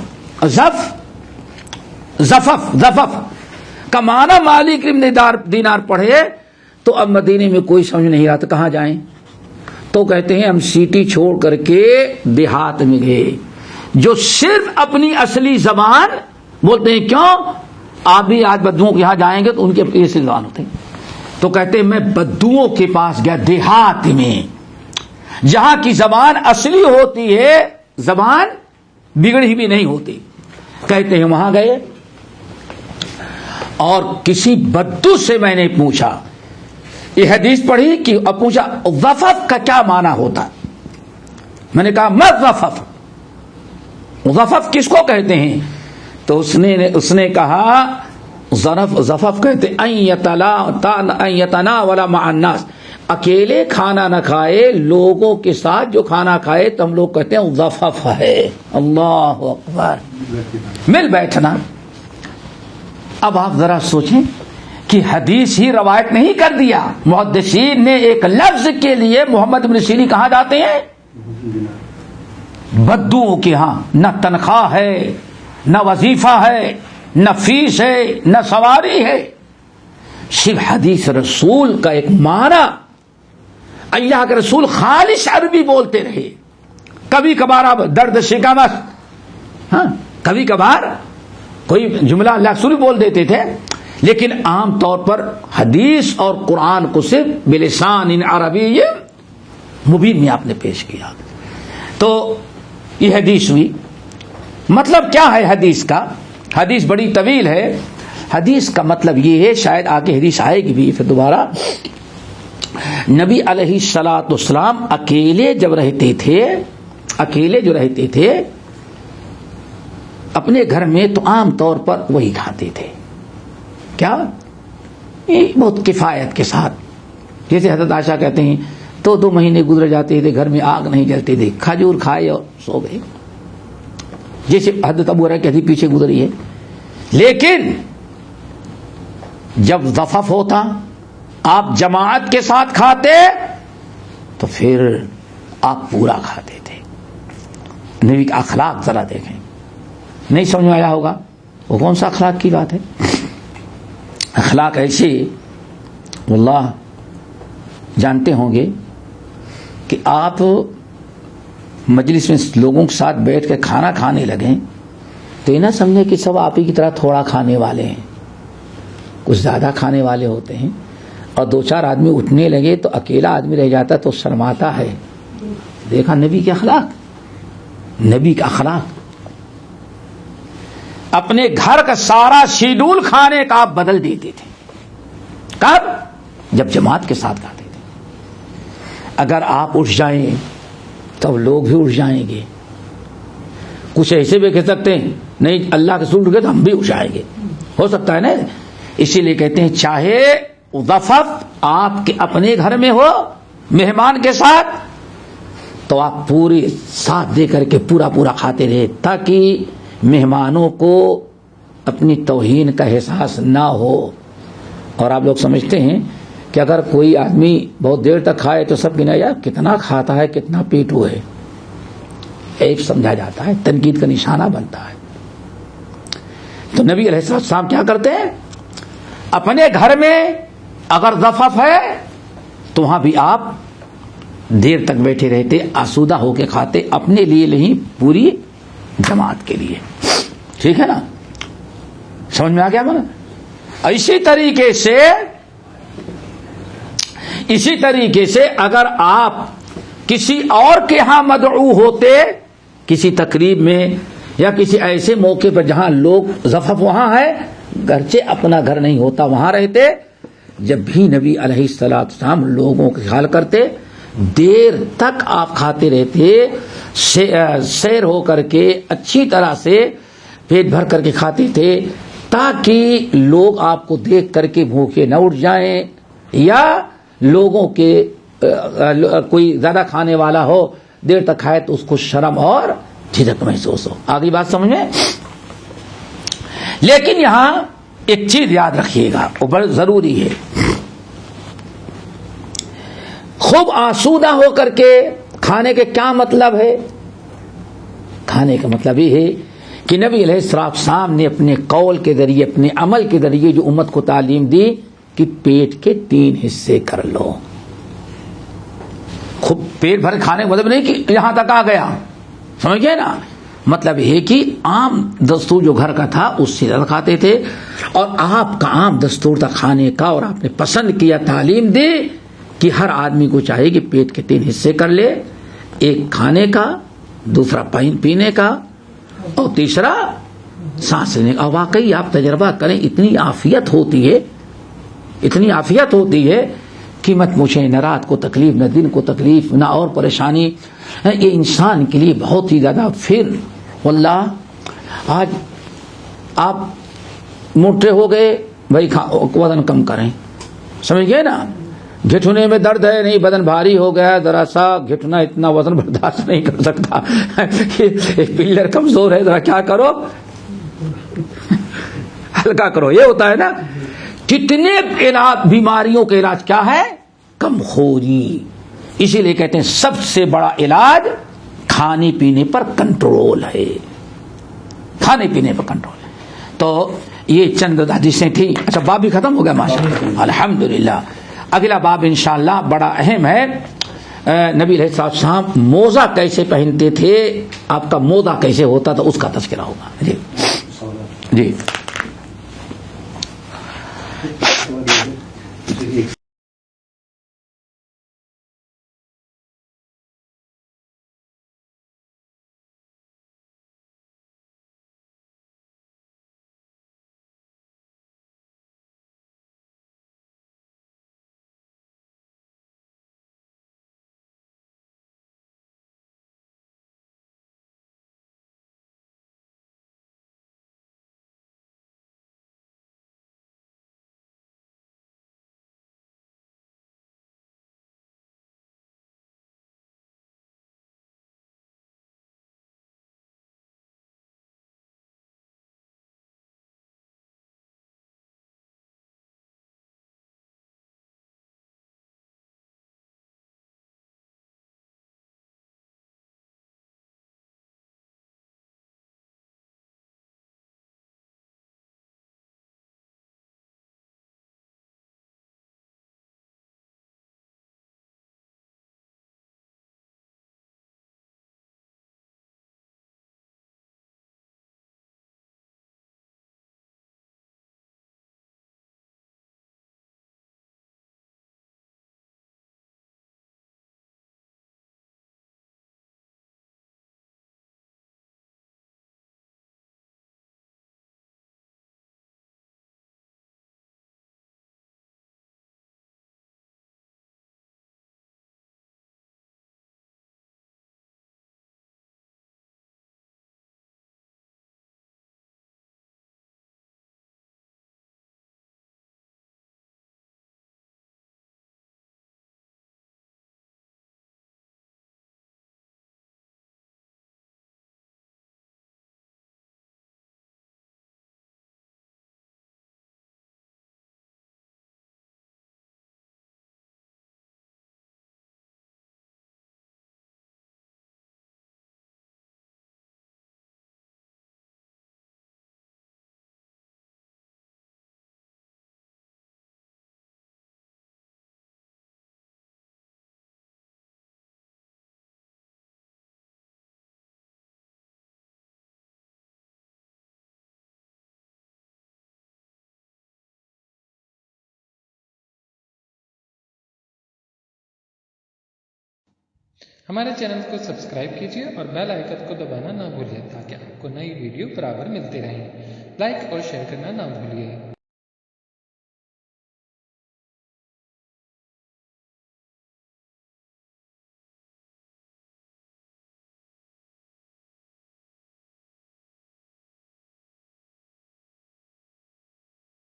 کا معنی مالک دینار پڑھے تو اب مدینے میں کوئی سمجھ نہیں رہا تھا کہاں جائیں. تو کہتے ہیں ہم سٹی چھوڑ کر کے دیہات میں گئے جو صرف اپنی اصلی زبان بولتے ہیں. کیوں؟ آپ بھی آج بدوؤں کے یہاں جائیں گے تو ان کے اپنی اصلی زبان ہوتے ہیں. تو کہتے ہیں میں بدوؤں کے پاس گیا دیہات میں جہاں کی زبان اصلی ہوتی ہے, زبان بگڑی بھی نہیں ہوتی. کہتے ہیں وہاں گئے اور کسی بدو سے میں نے پوچھا, یہ حدیث پڑھی کہ اب پوچھا ضفف کا کیا معنی ہوتا. میں نے کہا مت ضفف, ضفف کس کو کہتے ہیں؟ تو اس نے کہا ضفف کہتے ان یتناول مع الناس, اکیلے کھانا نہ کھائے, لوگوں کے ساتھ جو کھانا کھائے تو ہم لوگ کہتے ہیں ضفف ہے. اللہ اکبر, مل بیٹھنا. اب آپ ذرا سوچیں کہ حدیث ہی روایت نہیں کر دیا, محدثین نے ایک لفظ کے لیے محمد بن سیرین کہاں جاتے ہیں؟ بدوؤں کے ہاں. نہ تنخواہ ہے, نہ وظیفہ ہے, نہ فیس ہے, نہ سواری ہے, صرف حدیث رسول کا ایک معنی. اللہ کے رسول خالص عربی بولتے رہے, کبھی کبھار آپ درد شکمت, ہاں کبھی کبھار کوئی جملہ اللہ رسول بول دیتے تھے, لیکن عام طور پر حدیث اور قرآن کو صرف بلسان عربی مبین میں آپ نے پیش کیا. تو یہ حدیث ہوئی. مطلب کیا ہے حدیث کا؟ حدیث بڑی طویل ہے. حدیث کا مطلب یہ ہے, شاید آگے حدیث آئے گی بھی پھر دوبارہ. نبی علیہ الصلوۃ والسلام اکیلے جو رہتے تھے اپنے گھر میں, تو عام طور پر وہی کھاتے تھے. کیا؟ بہت کفایت کے ساتھ. جیسے حضرت عائشہ کہتے ہیں تو 2 مہینے گزر جاتے تھے, گھر میں آگ نہیں جلتے تھے, کھجور کھائے اور سو گئے, جیسے حضرت ابو ہریرہ کی حدیث پیچھے گزری ہے. لیکن جب ضفف ہوتا, آپ جماعت کے ساتھ کھاتے تو پھر آپ پورا کھاتے تھے. نبی کا اخلاق ذرا دیکھیں. نہیں سمجھ میں آیا ہوگا وہ کون سا اخلاق کی بات ہے؟ اخلاق ایسے, واللہ جانتے ہوں گے کہ آپ مجلس میں لوگوں کے ساتھ بیٹھ کے کھانا کھانے لگیں تو یہ نہ سمجھیں کہ سب آپ ہی کی طرح تھوڑا کھانے والے ہیں. کچھ زیادہ کھانے والے ہوتے ہیں, اور 2-4 آدمی اٹھنے لگے تو اکیلا آدمی رہ جاتا تو شرماتا ہے. دیکھا نبی کے اخلاق, نبی کا اخلاق. اپنے گھر کا سارا شیڈول کھانے کا آپ بدل دیتے تھے. کب؟ جب جماعت کے ساتھ کھاتے تھے. اگر آپ اٹھ جائیں تب لوگ بھی اٹھ جائیں گے. کچھ ایسے بھی کہہ سکتے ہیں نہیں اللہ کے رسول رکے تو ہم بھی اٹھ جائیں گے, ہو سکتا ہے نا. اسی لیے کہتے ہیں چاہے ضفف آپ کے اپنے گھر میں ہو مہمان کے ساتھ, تو آپ پوری ساتھ دے کر کے پورا کھاتے رہے, تاکہ مہمانوں کو اپنی توہین کا احساس نہ ہو. اور آپ لوگ سمجھتے ہیں کہ اگر کوئی آدمی بہت دیر تک کھائے تو سب گنا یار کتنا کھاتا ہے, کتنا پیٹو ہے, ایک سمجھا جاتا ہے, تنقید کا نشانہ بنتا ہے. تو نبی علیہ السلام کیا کرتے ہیں؟ اپنے گھر میں اگر ضفف ہے تو وہاں بھی آپ دیر تک بیٹھے رہتے, آسودہ ہو کے کھاتے, اپنے لیے نہیں پوری جماعت کے لیے. ٹھیک ہے نا, سمجھ میں آ گیا نا. اسی طریقے سے اگر آپ کسی اور کے ہاں مدعو ہوتے, کسی تقریب میں یا کسی ایسے موقع پر جہاں لوگ ضفف وہاں ہے, گرچہ اپنا گھر نہیں ہوتا وہاں رہتے, جب بھی نبی علیہ السلام لوگوں کا خیال کرتے, دیر تک آپ کھاتے رہتے, سیر ہو کر کے اچھی طرح سے پیٹ بھر کر کے کھاتے تھے, تاکہ لوگ آپ کو دیکھ کر کے بھوکے نہ اٹھ جائیں, یا لوگوں کے کوئی زیادہ کھانے والا ہو دیر تک کھائے تو اس کو شرم اور جھجک محسوس ہو. آگے بات سمجھ میں. لیکن یہاں ایک چیز یاد رکھیے گا, وہ بڑا ضروری ہے. خوب آسودہ ہو کر کے کھانے کے کیا مطلب ہے؟ کھانے کا مطلب یہ ہے کہ نبی علیہ السلام نے اپنے قول کے ذریعے, اپنے عمل کے ذریعے جو امت کو تعلیم دی کہ پیٹ کے 3 حصے کر لو. خوب پیٹ بھر کھانے کا مطلب نہیں کہ یہاں تک آ گیا، سمجھ گئے نا؟ مطلب یہ کہ عام دستور جو گھر کا تھا اس سے زیادہ کھاتے تھے، اور آپ کا عام دستور تھا کھانے کا، اور آپ نے پسند کیا، تعلیم دی کہ ہر آدمی کو چاہیے کہ پیٹ کے 3 حصے کر لے، ایک کھانے کا، دوسرا پینے کا، اور تیسرا سانس لینے کا۔ اور واقعی آپ تجربہ کریں، اتنی عافیت ہوتی ہے، اتنی عافیت ہوتی ہے کہ مت پوچھیں، نہ رات کو تکلیف، نہ دن کو تکلیف، نہ اور پریشانی۔ یہ انسان کے لیے بہت ہی زیادہ۔ پھر واللہ آج آپ موٹے ہو گئے، بھائی وزن کم کریں، سمجھ گئے نا؟ گھٹنے میں درد ہے، نہیں بدن بھاری ہو گیا، ذرا سا گھٹنا اتنا وزن برداشت نہیں کر سکتا، پلر کمزور ہے، ذرا کیا کرو، ہلکا کرو، یہ ہوتا ہے نا۔ کتنے علاج، بیماریوں کے علاج کیا ہے؟ کم خوری۔ اسی لیے کہتے ہیں سب سے بڑا علاج کھانے پینے پر کنٹرول ہے، کھانے پینے پر کنٹرول ہے۔ تو یہ چند حدیثیں تھیں۔ اچھا، باب بھی ختم ہو گیا ماشاءاللہ، الحمدللہ۔ اگلا باب انشاءاللہ بڑا اہم ہے۔ نبی علیہ الصلوۃ والسلام موزہ کیسے پہنتے تھے، آپ کا موزہ کیسے ہوتا تھا، اس کا تذکرہ ہوگا۔ جی جی
ہمارے چینل کو سبسکرائب کیجیے اور بیل آئیکن کو دبانا نہ بھولیں تاکہ آپ کو نئی ویڈیو برابر ملتے رہیں۔ لائک اور شیئر کرنا نہ بھولیے۔